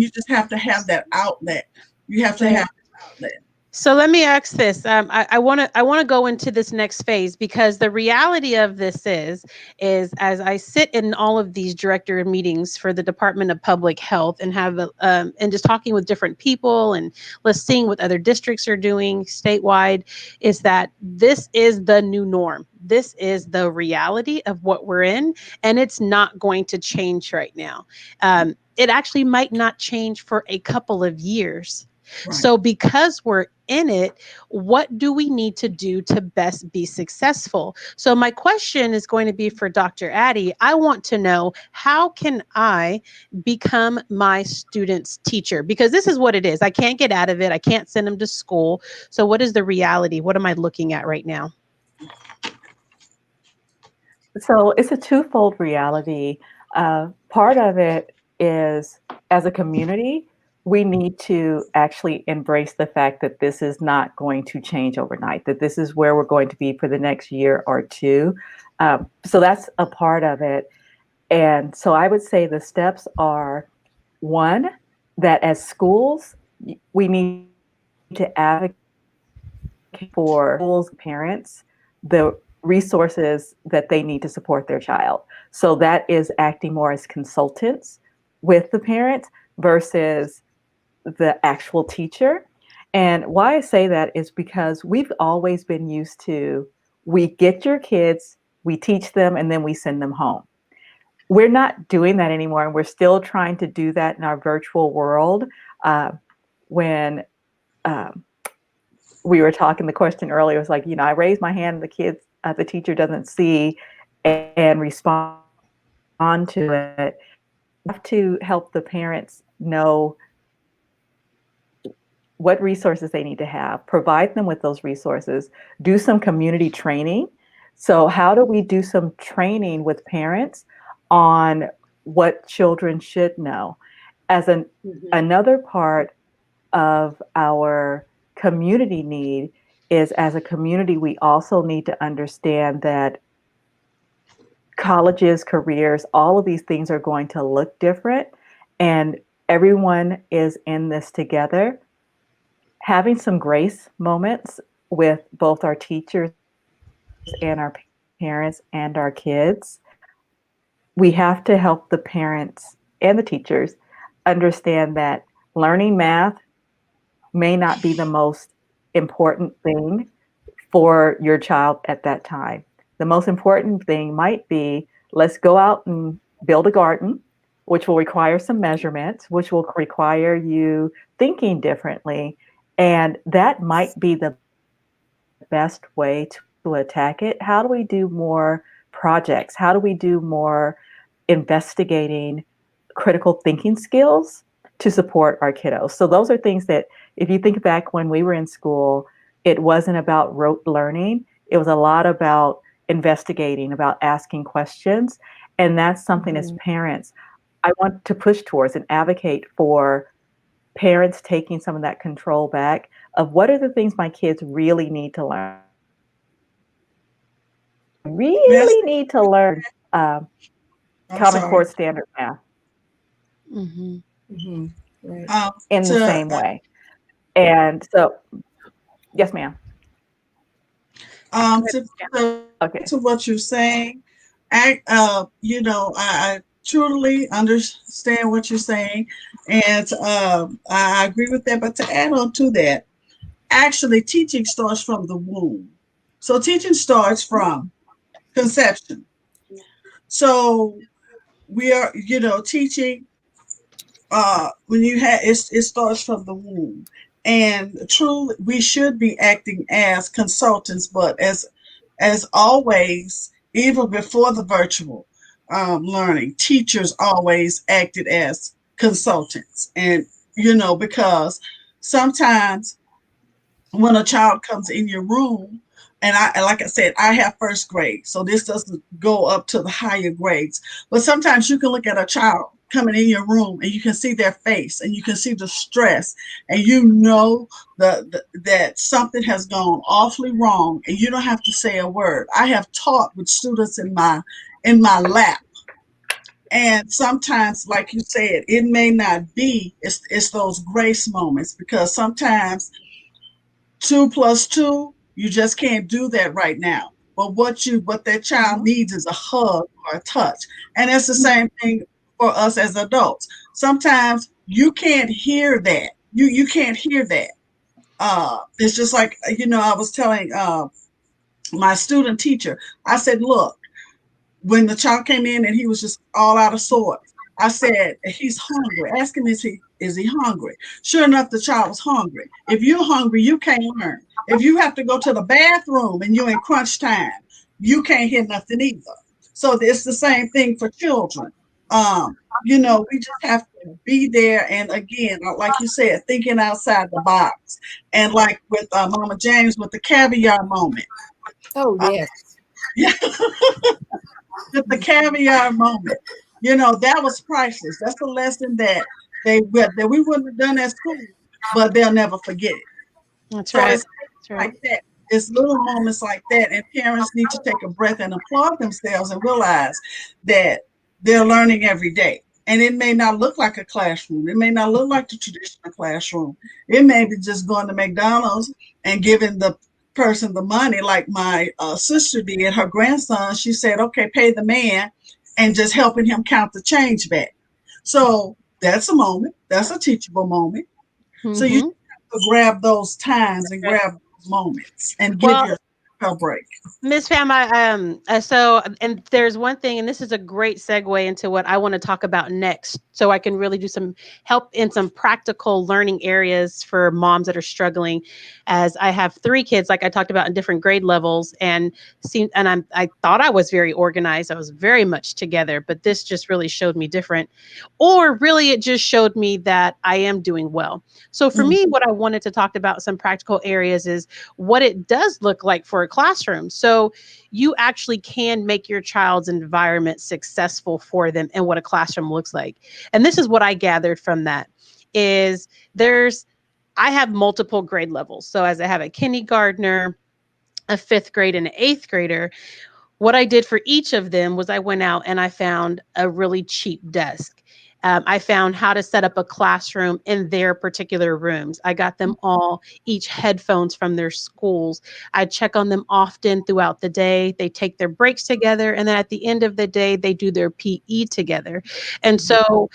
you just have to have that outlet. You have to have that outlet. So let me ask this. I want to go into this next phase, because the reality of this is as I sit in all of these director meetings for the Department of Public Health and have and just talking with different people and seeing what other districts are doing statewide, is that this is the new norm. This is the reality of what we're in, and it's not going to change right now. It actually might not change for a couple of years. Right. So because we're in it, what do we need to do to best be successful? So my question is going to be for Dr. Addie. I want to know, how can I become my student's teacher? Because this is what it is. I can't get out of it. I can't send them to school. So what is the reality? What am I looking at right now? So it's a twofold reality. Part of it is, as a community, we need to actually embrace the fact that this is not going to change overnight, that this is where we're going to be for the next year or two. So that's a part of it. And so I would say the steps are, one, that as schools, we need to advocate for schools, parents, the resources that they need to support their child. So that is acting more as consultants with the parents versus the actual teacher. And why I say that is because we've always been used to, we get your kids, we teach them, and then we send them home. We're not doing that anymore, and we're still trying to do that in our virtual world. When we were talking, the question earlier was like, I raise my hand, the teacher doesn't see and respond to it. We have to help the parents know what resources they need to have, provide them with those resources, do some community training. So how do we do some training with parents on what children should know? As another part of our community need is, as a community, we also need to understand that colleges, careers, all of these things are going to look different, and everyone is in this together. Having some grace moments with both our teachers and our parents and our kids. We have to help the parents and the teachers understand that learning math may not be the most important thing for your child at that time. The most important thing might be, let's go out and build a garden, which will require some measurements, which will require you thinking differently. And that might be the best way to attack it. How do we do more projects? How do we do more investigating critical thinking skills to support our kiddos? So those are things that, if you think back when we were in school, it wasn't about rote learning. It was a lot about investigating, about asking questions. And that's something as parents, I want to push towards and advocate for parents taking some of that control back of what are the things my kids really need to learn. Miss, Really need to learn I'm Common sorry. Core standard math Right. in the same way. And so, yes, ma'am. Okay. To what you're saying, I truly understand what you're saying, and I agree with that. But to add on to that, actually, teaching starts from the womb. So teaching starts from conception. So we are, teaching when it starts from the womb. And truly, we should be acting as consultants, but as always, even before the virtual learning, teachers always acted as consultants. And, because sometimes when a child comes in your room, and like I said, I have first grade, so this doesn't go up to the higher grades. But sometimes you can look at a child coming in your room and you can see their face and you can see the stress, and that something has gone awfully wrong, and you don't have to say a word. I have taught with students in my lap. And sometimes, like you said, it may not be, it's those grace moments, because sometimes 2 plus 2, you just can't do that right now. But what that child needs is a hug or a touch. And it's the same thing for us as adults. Sometimes you can't hear that. You can't hear that. It's just like, I was telling my student teacher, I said, look, when the child came in and he was just all out of sorts, I said, he's hungry. Ask him, is he hungry? Sure enough, the child was hungry. If you're hungry, you can't learn. If you have to go to the bathroom and you're in crunch time, you can't hear nothing either. So it's the same thing for children. We just have to be there. And again, like you said, thinking outside the box. And like with Mama James with the caviar moment. Oh, yes. Yeah. With the caviar moment, that was priceless. That's a lesson that we wouldn't have done at school, but they'll never forget it. That's So right. it's like that. It's little moments like that, and parents need to take a breath and applaud themselves and realize that they're learning every day. And it may not look like a classroom. It may not look like the traditional classroom. It may be just going to McDonald's and giving the person the money, like my sister did. Her grandson, she said, okay, pay the man, and just helping him count the change back. So that's a moment. That's a teachable moment. So you have to grab those times and grab those moments and give yourself a break. Miss Pam, and there's one thing, and this is a great segue into what I want to talk about next, so I can really do some help in some practical learning areas for moms that are struggling. As I have 3 kids, like I talked about, in different grade levels, and I thought I was very organized. I was very much together, but this just really showed me different, or really it just showed me that I am doing well. So for me, what I wanted to talk about, some practical areas, is what it does look like for a classroom. So you actually can make your child's environment successful for them, and what a classroom looks like. And this is what I gathered from that is I have multiple grade levels. So as I have a kindergartner, a 5th grade, and an 8th grader, what I did for each of them was I went out and I found a really cheap desk. I found how to set up a classroom in their particular rooms. I got them all each headphones from their schools. I check on them often throughout the day. They take their breaks together. And then at the end of the day, they do their PE together. And so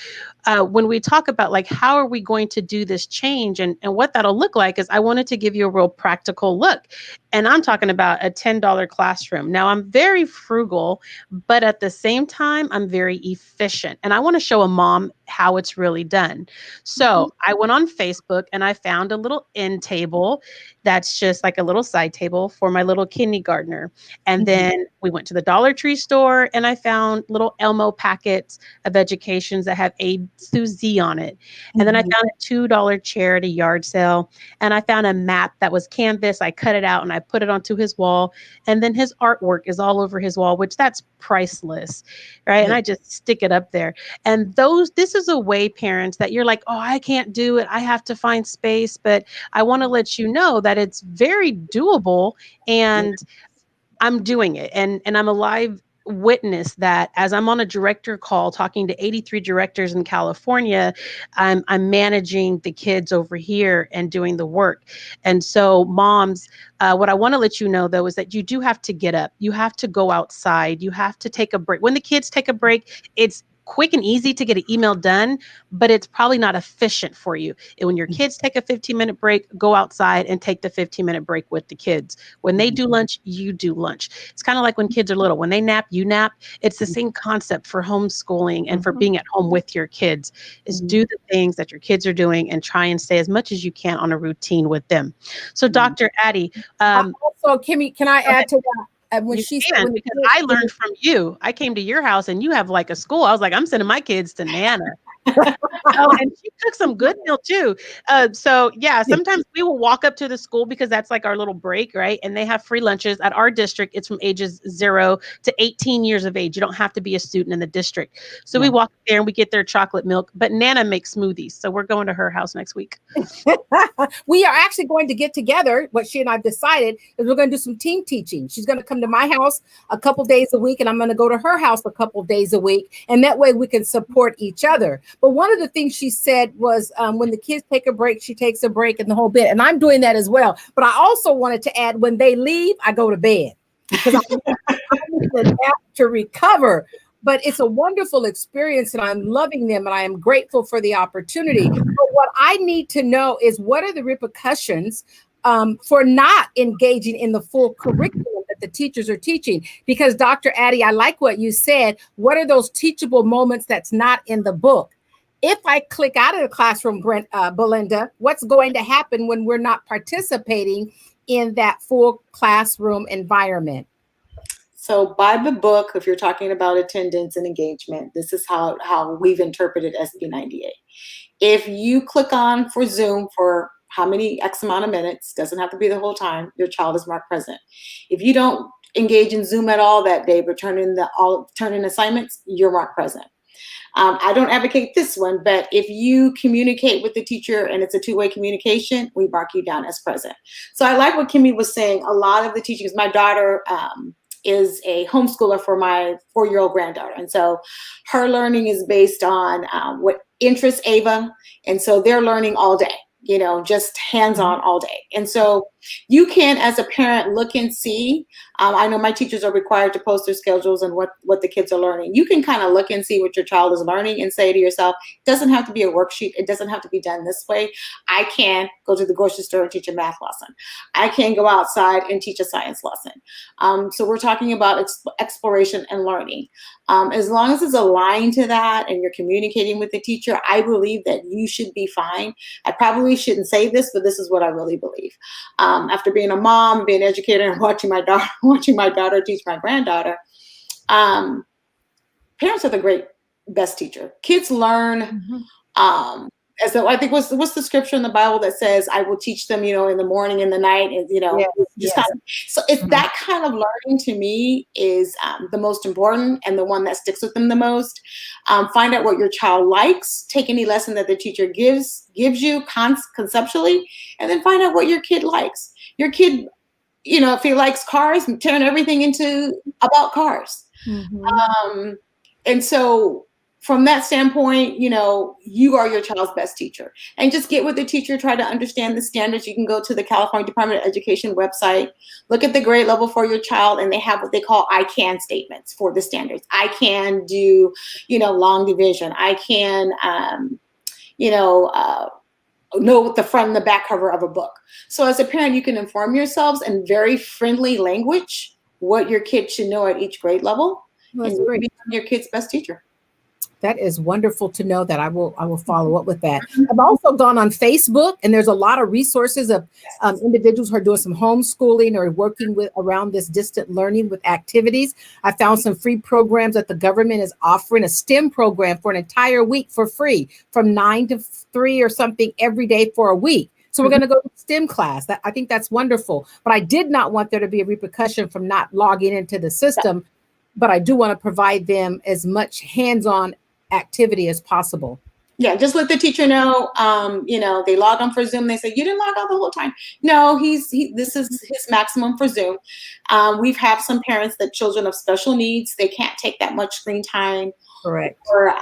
when we talk about like, how are we going to do this change and what that'll look like, is I wanted to give you a real practical look. And I'm talking about a $10 classroom. Now, I'm very frugal, but at the same time, I'm very efficient. And I want to show a mom mom how it's really done. So I went on Facebook and I found a little end table that's just like a little side table for my little kindergartner. And then we went to the Dollar Tree store and I found little Elmo packets of educations that have A through Z on it. And then I found a $2 chair at a yard sale. And I found a map that was canvas. I cut it out and I put it onto his wall. And then his artwork is all over his wall, which that's priceless, right? And I just stick it up there. And this is a way, parents, that you're like, oh, I can't do it. I have to find space. But I want to let you know that it's very doable and I'm doing it. And I'm a live witness that as I'm on a director call talking to 83 directors in California, I'm managing the kids over here and doing the work. And so moms, what I want to let you know though, is that you do have to get up. You have to go outside. You have to take a break. When the kids take a break, it's quick and easy to get an email done, but it's probably not efficient for you. And when your kids take a 15-minute break, go outside and take the 15-minute break with the kids. When they do lunch, you do lunch. It's kind of like when kids are little. When they nap, you nap. It's the same concept for homeschooling and for being at home with your kids, is do the things that your kids are doing and try and stay as much as you can on a routine with them. So Dr. Addie. Also, Kimmy, can I add to that? When she said, because I learned from you. I came to your house and you have like a school. I was like, I'm sending my kids to Nana. And she took some good meal too. So yeah, sometimes we will walk up to the school because that's like our little break, right? And they have free lunches at our district. It's from ages 0 to 18 years of age. You don't have to be a student in the district. So we walk there and we get their chocolate milk, but Nana makes smoothies. So we're going to her house next week. We are actually going to get together. What she and I've decided is we're going to do some team teaching. She's going to come to my house a couple days a week, and I'm going to go to her house a couple days a week. And that way we can support each other. But one of the things she said was when the kids take a break, she takes a break and the whole bit. And I'm doing that as well. But I also wanted to add, when they leave, I go to bed because I need a nap to recover. But it's a wonderful experience and I'm loving them and I am grateful for the opportunity. But what I need to know is, what are the repercussions for not engaging in the full curriculum that the teachers are teaching? Because Dr. Addie, I like what you said. What are those teachable moments that's not in the book? If I click out of the classroom, Belinda, what's going to happen when we're not participating in that full classroom environment? So by the book, if you're talking about attendance and engagement, this is how we've interpreted SB 98. If you click on for Zoom for how many X amount of minutes, doesn't have to be the whole time, your child is marked present. If you don't engage in Zoom at all that day, but turn in assignments, you're marked present. I don't advocate this one, but if you communicate with the teacher and it's a two-way communication, we mark you down as present. So I like what Kimmy was saying. A lot of the teachers, my daughter is a homeschooler for my 4-year-old granddaughter. And so her learning is based on what interests Ava. And so they're learning all day, just hands-on all day. And so you can, as a parent, look and see. I know my teachers are required to post their schedules and what the kids are learning. You can kind of look and see what your child is learning and say to yourself, it doesn't have to be a worksheet. It doesn't have to be done this way. I can go to the grocery store and teach a math lesson. I can go outside and teach a science lesson. So we're talking about exploration and learning. As long as it's aligned to that and you're communicating with the teacher, I believe that you should be fine. I probably shouldn't say this, but this is what I really believe. After being a mom, being an educator, and watching my daughter teach my granddaughter, parents are the best teacher. Kids learn. As though I think what's the scripture in the Bible that says, I will teach them, in the morning and the night, and so it's that kind of learning to me is the most important and the one that sticks with them the most. Find out what your child likes, take any lesson that the teacher gives you conceptually, and then find out what your kid likes. Your kid, if he likes cars, turn everything into about cars. And so from that standpoint, you are your child's best teacher. And just get with the teacher, try to understand the standards. You can go to the California Department of Education website, look at the grade level for your child, and they have what they call I can statements for the standards. I can do, long division. I can, know the front and the back cover of a book. So as a parent, you can inform yourselves in very friendly language what your kid should know at each grade level. And you become your kid's best teacher. That is wonderful to know. That I will follow up with that. I've also gone on Facebook, and there's a lot of resources of individuals who are doing some homeschooling or working with around this distant learning with activities. I found some free programs that the government is offering, a STEM program for an entire week for free, from 9 to 3 or something every day for a week. So we're going to go to STEM class. I think that's wonderful. But I did not want there to be a repercussion from not logging into the system. But I do want to provide them as much hands-on activity as possible. Yeah, just let the teacher know. They log on for Zoom. They say, you didn't log on the whole time. No, this is his maximum for Zoom. We've had some parents that children of special needs, they can't take that much screen time. Correct. Or,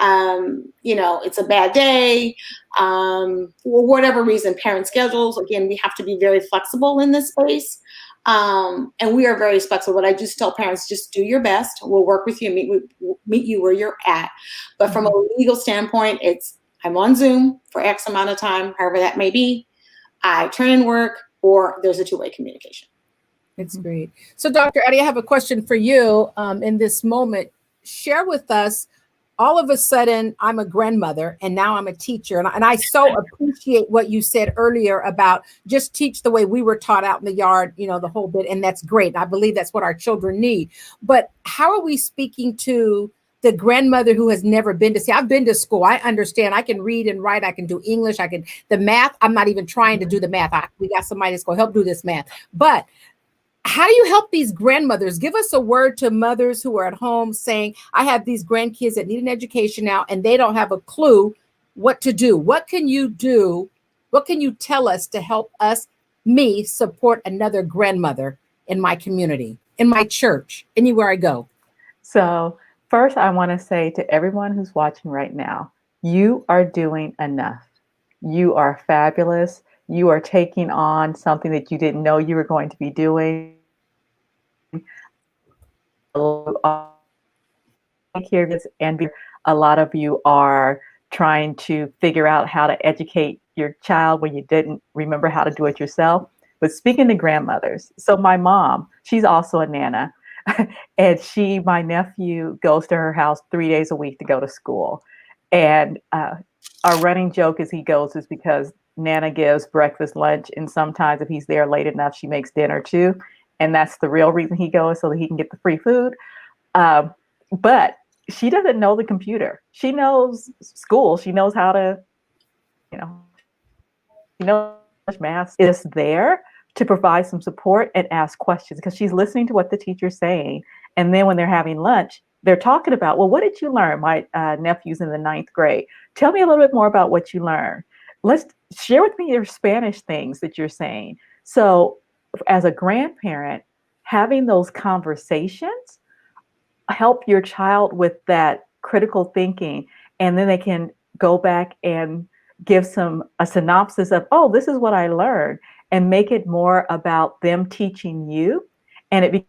it's a bad day. For whatever reason, parent schedules, again, we have to be very flexible in this space. And we are very flexible. But I just tell parents, just do your best. We'll work with you, meet you where you're at. But from a legal standpoint, I'm on Zoom for X amount of time, however that may be. I turn in work, or there's a two-way communication. It's great. So Dr. Addie, I have a question for you in this moment. Share with us, all of a sudden, I'm a grandmother and now I'm a teacher. And I so appreciate what you said earlier about just teach the way we were taught out in the yard, the whole bit. And that's great. I believe that's what our children need. But how are we speaking to the grandmother who has never been to see? I've been to school. I understand. I can read and write. I can do English. The math. I'm not even trying to do the math. We got somebody that's going to help do this math. But how do you help these grandmothers? Give us a word to mothers who are at home saying, I have these grandkids that need an education now, and they don't have a clue what to do. What can you do? What can you tell us to help me support another grandmother in my community, in my church, anywhere I go? So first, I want to say to everyone who's watching right now, you are doing enough. You are fabulous. You are taking on something that you didn't know you were going to be doing. And a lot of you are trying to figure out how to educate your child when you didn't remember how to do it yourself. But speaking to grandmothers, so my mom, she's also a Nana, and my nephew goes to her house 3 days a week to go to school. And our running joke as he goes is because Nana gives breakfast, lunch, and sometimes if he's there late enough, she makes dinner too. And that's the real reason he goes, so that he can get the free food. But she doesn't know the computer. She knows school. She knows how to, math is there to provide some support and ask questions, because she's listening to what the teacher's saying. And then when they're having lunch, they're talking about, well, what did you learn? My nephew's in the 9th grade. Tell me a little bit more about what you learned. Let's share with me your Spanish things that you're saying. So as a grandparent, having those conversations help your child with that critical thinking. And then they can go back and give a synopsis of, oh, this is what I learned, and make it more about them teaching you. And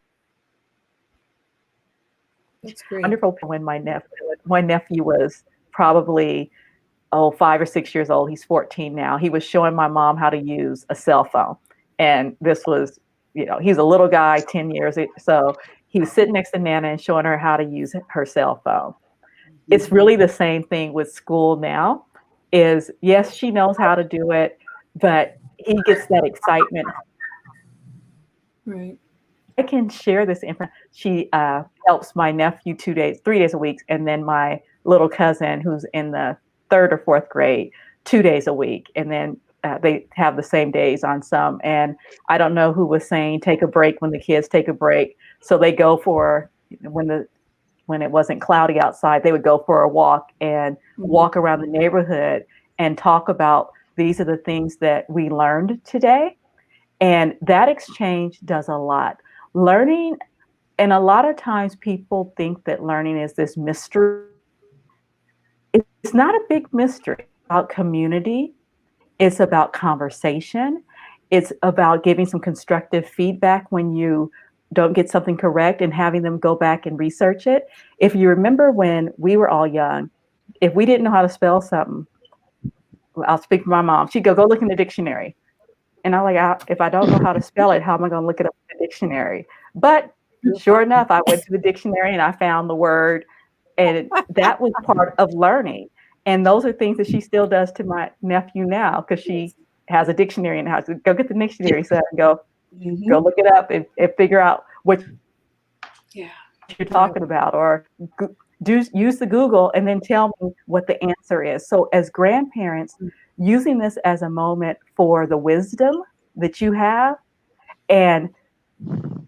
That's great. Wonderful. When my nephew was probably 5 or 6 years old, he's 14 now, he was showing my mom how to use a cell phone. And this was, he's a little guy, 10 years. So he was sitting next to Nana and showing her how to use her cell phone. It's really the same thing with school now. Is yes, she knows how to do it, but he gets that excitement. Right. I can share this information. She helps my nephew 3 days a week, and then my little cousin who's in the 3rd or 4th grade 2 days a week, and then they have the same days on some. And I don't know who was saying take a break when the kids take a break. So they go for when it wasn't cloudy outside, they would go for a walk and walk around the neighborhood and talk about these are the things that we learned today. And that exchange does a lot. Learning, and a lot of times people think that learning is this mystery. It's not a big mystery. It's about community. It's about conversation. It's about giving some constructive feedback when you don't get something correct and having them go back and research it. If you remember when we were all young, if we didn't know how to spell something, I'll speak for my mom. She'd go look in the dictionary. And I'm like, if I don't know how to spell it, how am I going to look it up in the dictionary? But sure enough, I went to the dictionary and I found the word And that was part of learning. And those are things that she still does to my nephew now, because she has a dictionary in the house. Go get the dictionary set and go look it up and figure out what you're talking about, or use the Google and then tell me what the answer is. So as grandparents, using this as a moment for the wisdom that you have and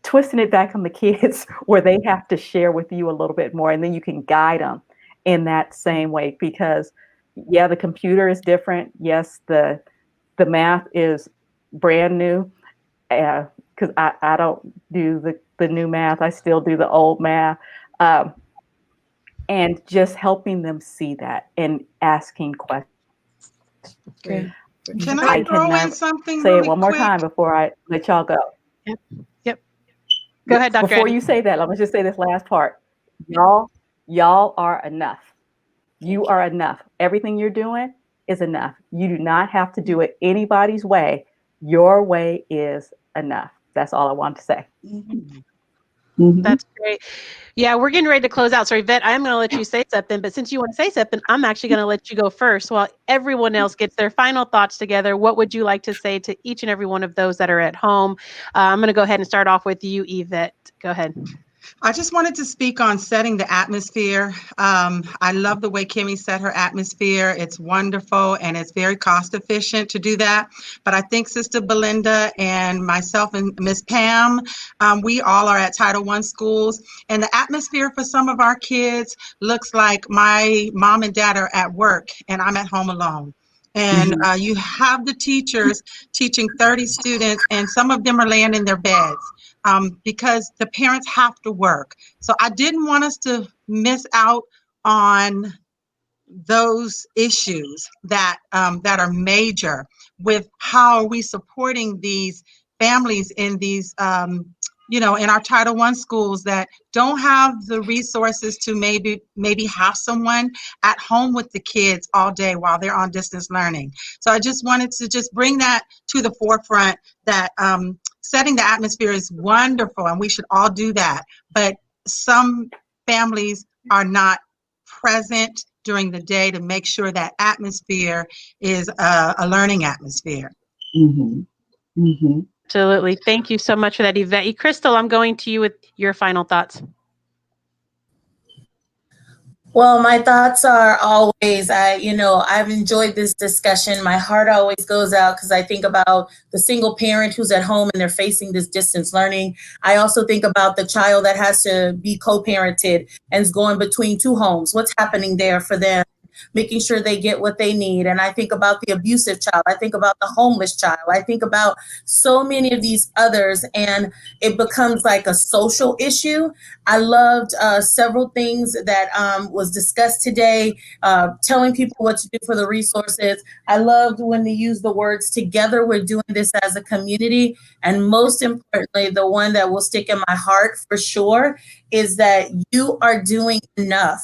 twisting it back on the kids where they have to share with you a little bit more, and then you can guide them in that same way. Because the computer is different. Yes, the math is brand new, because I don't do the new math. I still do the old math. And just helping them see that and asking questions. Okay. Can I throw in something Say really it one more quick? time before I let y'all go. Yep. Go ahead, Dr. Before Addie. you say that, let me just say this last part. Y'all are enough. You are enough. Everything you're doing is enough. You do not have to do it anybody's way. Your way is enough. That's all I want to say. That's great. Yeah, we're getting ready to close out. So Yvette, I'm going to let you say something, but since you want to say something, I'm actually going to let you go first while everyone else gets their final thoughts together. What would you like to say to each and every one of those that are at home? I'm going to go ahead and start off with you, Yvette. Go ahead. I just wanted to speak on setting the atmosphere. I love the way Kimmy set her atmosphere. It's wonderful and it's very cost efficient to do that. But I think Sister Belinda and myself and Miss Pam, we all are at Title I schools. And the atmosphere for some of our kids looks like my mom and dad are at work and I'm at home alone. And you have the teachers teaching 30 students, and some of them are laying in their beds. Because the parents have to work. So I didn't want us to miss out on those issues that are major with how are we supporting these families in these in our Title I schools that don't have the resources to maybe have someone at home with the kids all day while they're on distance learning. So I just wanted to just bring that to the forefront, that setting the atmosphere is wonderful and we should all do that. But some families are not present during the day to make sure that atmosphere is a learning atmosphere. Absolutely. Thank you so much for that, Yvette. Crystal, I'm going to you with your final thoughts. Well, my thoughts are always, I've enjoyed this discussion. My heart always goes out because I think about the single parent who's at home and they're facing this distance learning. I also think about the child that has to be co-parented and is going between two homes. What's happening there for them? Making sure they get what they need. And I think about the abusive child. I think about the homeless child. I think about so many of these others, and it becomes like a social issue. I loved several things that was discussed today, telling people what to do for the resources. I loved when they used the words together. We're doing this as a community. And most importantly, the one that will stick in my heart for sure is that you are doing enough.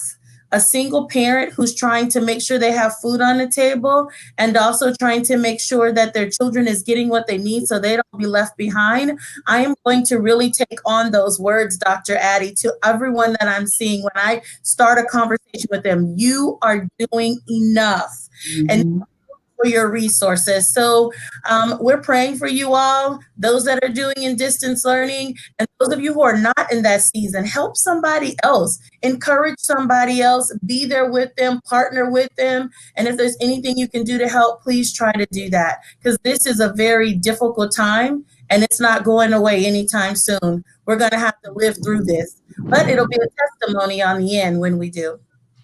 A single parent who's trying to make sure they have food on the table and also trying to make sure that their children is getting what they need so they don't be left behind. I am going to really take on those words, Dr. Addie, to everyone that I'm seeing when I start a conversation with them. You are doing enough. And for your resources. So we're praying for you all, those that are doing in distance learning, and those of you who are not in that season. Help somebody else, encourage somebody else, be there with them, partner with them. And if there's anything you can do to help, please try to do that, because this is a very difficult time and it's not going away anytime soon. We're going to have to live through this, but it'll be a testimony on the end when we do.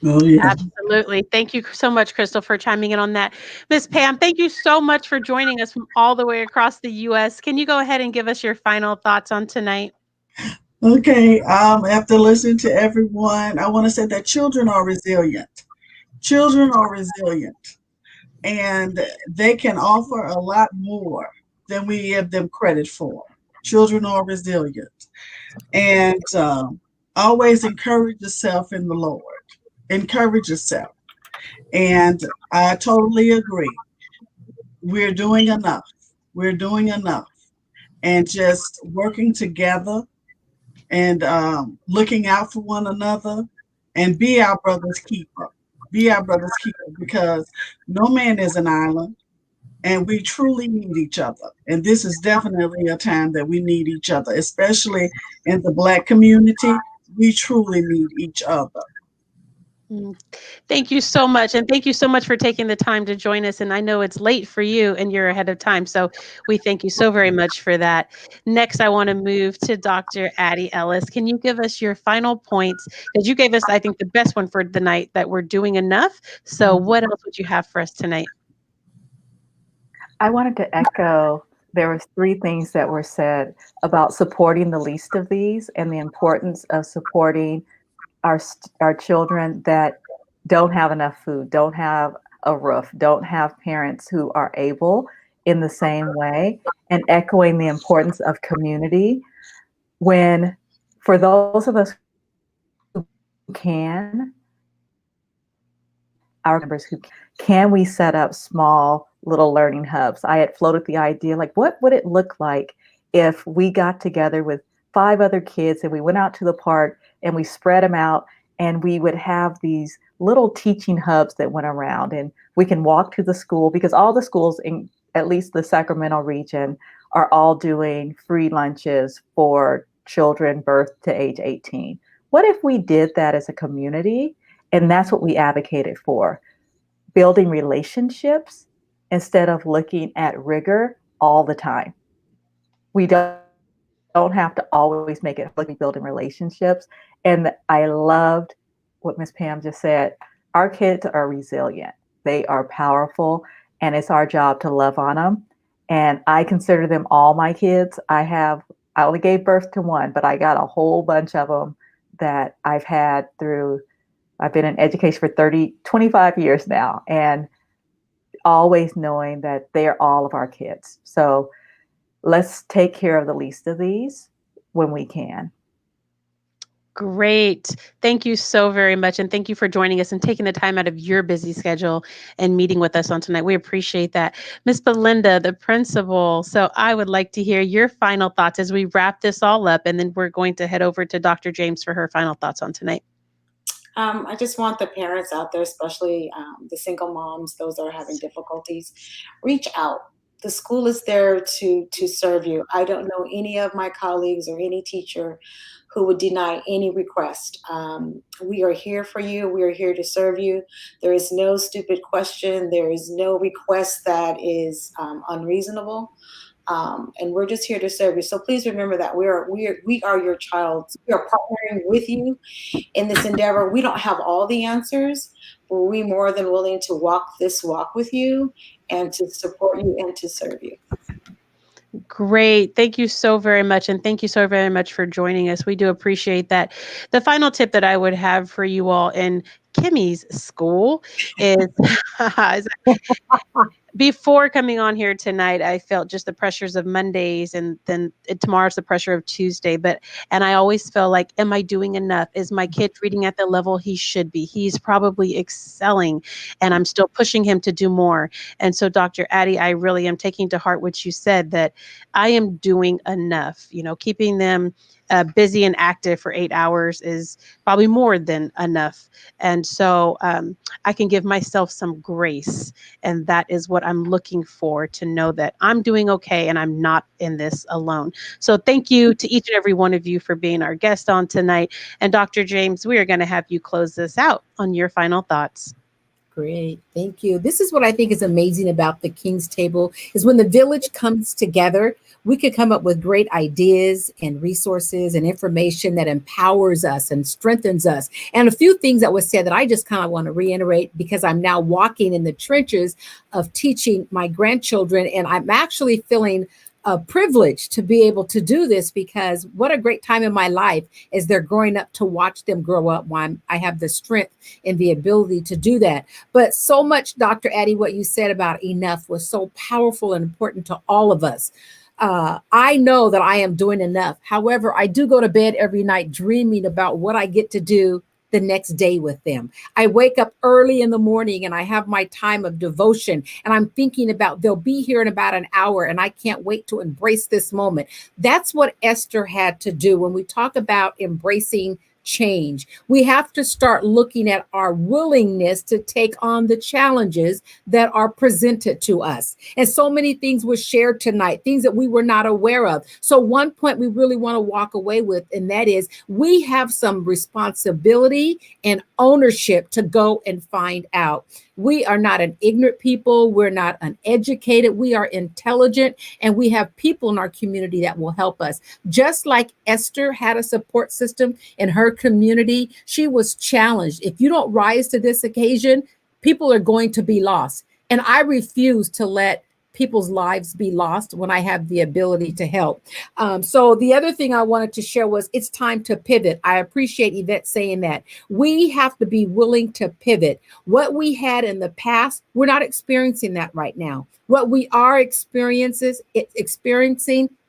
Oh, yeah. Absolutely. Thank you so much, Crystal, for chiming in on that. Miss Pam, thank you so much for joining us from all the way across the U.S. Can you go ahead and give us your final thoughts on tonight? Okay. After listening to everyone, I want to say that children are resilient. Children are resilient, and they can offer a lot more than we give them credit for. Children are resilient, and always encourage yourself in the Lord. Encourage yourself. And I totally agree. We're doing enough. We're doing enough. And just working together and looking out for one another and be our brother's keeper. Be our brother's keeper, because no man is an island, and we truly need each other. And this is definitely a time that we need each other, especially in the Black community. We truly need each other. Thank you so much. And thank you so much for taking the time to join us. And I know it's late for you and you're ahead of time. So we thank you so very much for that. Next, I want to move to Dr. Addie Ellis. Can you give us your final points? Because you gave us, I think, the best one for the night, that we're doing enough. So what else would you have for us tonight? I wanted to echo, there was 3 things that were said about supporting the least of these and the importance of supporting our children that don't have enough food, don't have a roof, don't have parents who are able in the same way, and echoing the importance of community. When, for those of us who can, our members who can we set up small little learning hubs? I had floated the idea, like, what would it look like if we got together with 5 other kids and we went out to the park and we spread them out, and we would have these little teaching hubs that went around, and we can walk to the school, because all the schools in at least the Sacramento region are all doing free lunches for children birth to age 18. What if we did that as a community? And that's what we advocated for, building relationships instead of looking at rigor all the time. We don't have to always make it like building relationships. And I loved what Ms. Pam just said. Our kids are resilient. They are powerful, and it's our job to love on them. And I consider them all my kids. I only gave birth to 1, but I got a whole bunch of them that I've had through, I've been in education for 25 years now, and always knowing that they're all of our kids. So let's take care of the least of these when we can. Great. Thank you so very much. And thank you for joining us and taking the time out of your busy schedule and meeting with us on tonight. We appreciate that. Ms. Belinda, the principal. So I would like to hear your final thoughts as we wrap this all up, and then we're going to head over to Dr. James for her final thoughts on tonight. I just want the parents out there, especially the single moms, those that are having difficulties, reach out. The school is there to serve you. I don't know any of my colleagues or any teacher who would deny any request. We are here for you. We are here to serve you. There is no stupid question. There is no request that is unreasonable. And we're just here to serve you. So please remember that we are your child. We are partnering with you in this endeavor. We don't have all the answers, but we're more than willing to walk this walk with you and to support you and to serve you. Great. Thank you so very much. And thank you so very much for joining us. We do appreciate that. The final tip that I would have for you all in Kimmy's school is before coming on here tonight, I felt just the pressures of Mondays, and then tomorrow's the pressure of Tuesday. And I always feel like, am I doing enough? Is my kid reading at the level he should be? He's probably excelling, and I'm still pushing him to do more. And so, Dr. Addie, I really am taking to heart what you said, that I am doing enough. Keeping them busy and active for 8 hours is probably more than enough. And so I can give myself some grace. And that is what I'm looking for, to know that I'm doing okay and I'm not in this alone. So thank you to each and every one of you for being our guest on tonight. And Dr. James, we are going to have you close this out on your final thoughts. Great. Thank you. This is what I think is amazing about the King's Table, is when the village comes together, we could come up with great ideas and resources and information that empowers us and strengthens us. And a few things that was said that I just kind of want to reiterate, because I'm now walking in the trenches of teaching my grandchildren, and I'm actually feeling a privilege to be able to do this, because what a great time in my life as they're growing up, to watch them grow up while I have the strength and the ability to do that. But so much, Dr. Addie, what you said about enough was so powerful and important to all of us. I know that I am doing enough. However, I do go to bed every night dreaming about what I get to do the next day with them. I wake up early in the morning and I have my time of devotion, and I'm thinking about they'll be here in about an hour, and I can't wait to embrace this moment. That's what Esther had to do when we talk about embracing change. We have to start looking at our willingness to take on the challenges that are presented to us. And so many things were shared tonight, things that we were not aware of. So one point we really want to walk away with, and that is we have some responsibility and ownership to go and find out. We are not an ignorant people. We're not uneducated. We are intelligent, and we have people in our community that will help us. Just like Esther had a support system in her community, she was challenged. If you don't rise to this occasion, people are going to be lost. And I refuse to let people's lives be lost when I have the ability to help. So the other thing I wanted to share was it's time to pivot. I appreciate Yvette saying that. We have to be willing to pivot. What we had in the past, we're not experiencing that right now. What we are experiencing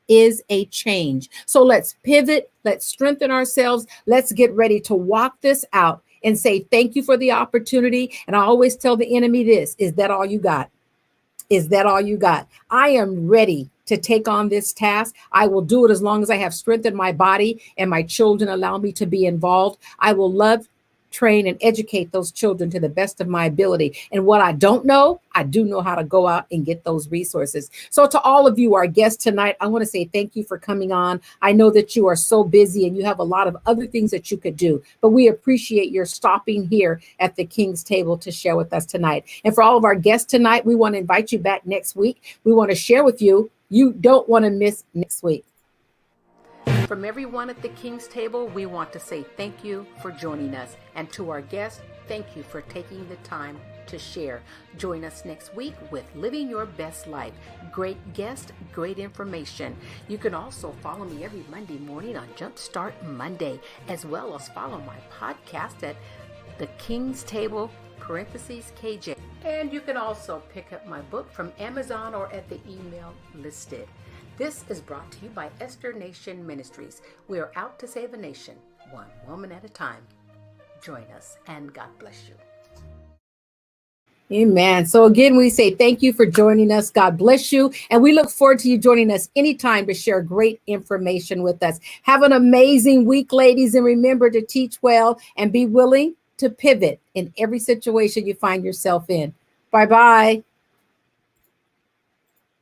is a change. So let's pivot. Let's strengthen ourselves. Let's get ready to walk this out and say, thank you for the opportunity. And I always tell the enemy this, is that all you got? Is that all you got? I am ready to take on this task. I will do it as long as I have strength in my body and my children allow me to be involved. I will love, train, and educate those children to the best of my ability. And what I don't know, I do know how to go out and get those resources. So to all of you, our guests tonight, I want to say thank you for coming on. I know that you are so busy and you have a lot of other things that you could do, but we appreciate your stopping here at the King's Table to share with us tonight. And for all of our guests tonight, we want to invite you back next week. We want to share with you. You don't want to miss next week. From everyone at the King's Table, we want to say thank you for joining us. And to our guests, thank you for taking the time to share. Join us next week with Living Your Best Life. Great guest, great information. You can also follow me every Monday morning on Jumpstart Monday, as well as follow my podcast at the King's Table (KJ). And you can also pick up my book from Amazon or at the email listed. This is brought to you by Esther Nation Ministries. We are out to save a nation, one woman at a time. Join us, and God bless you. Amen. So again, we say thank you for joining us. God bless you. And we look forward to you joining us anytime to share great information with us. Have an amazing week, ladies. And remember to teach well and be willing to pivot in every situation you find yourself in. Bye-bye.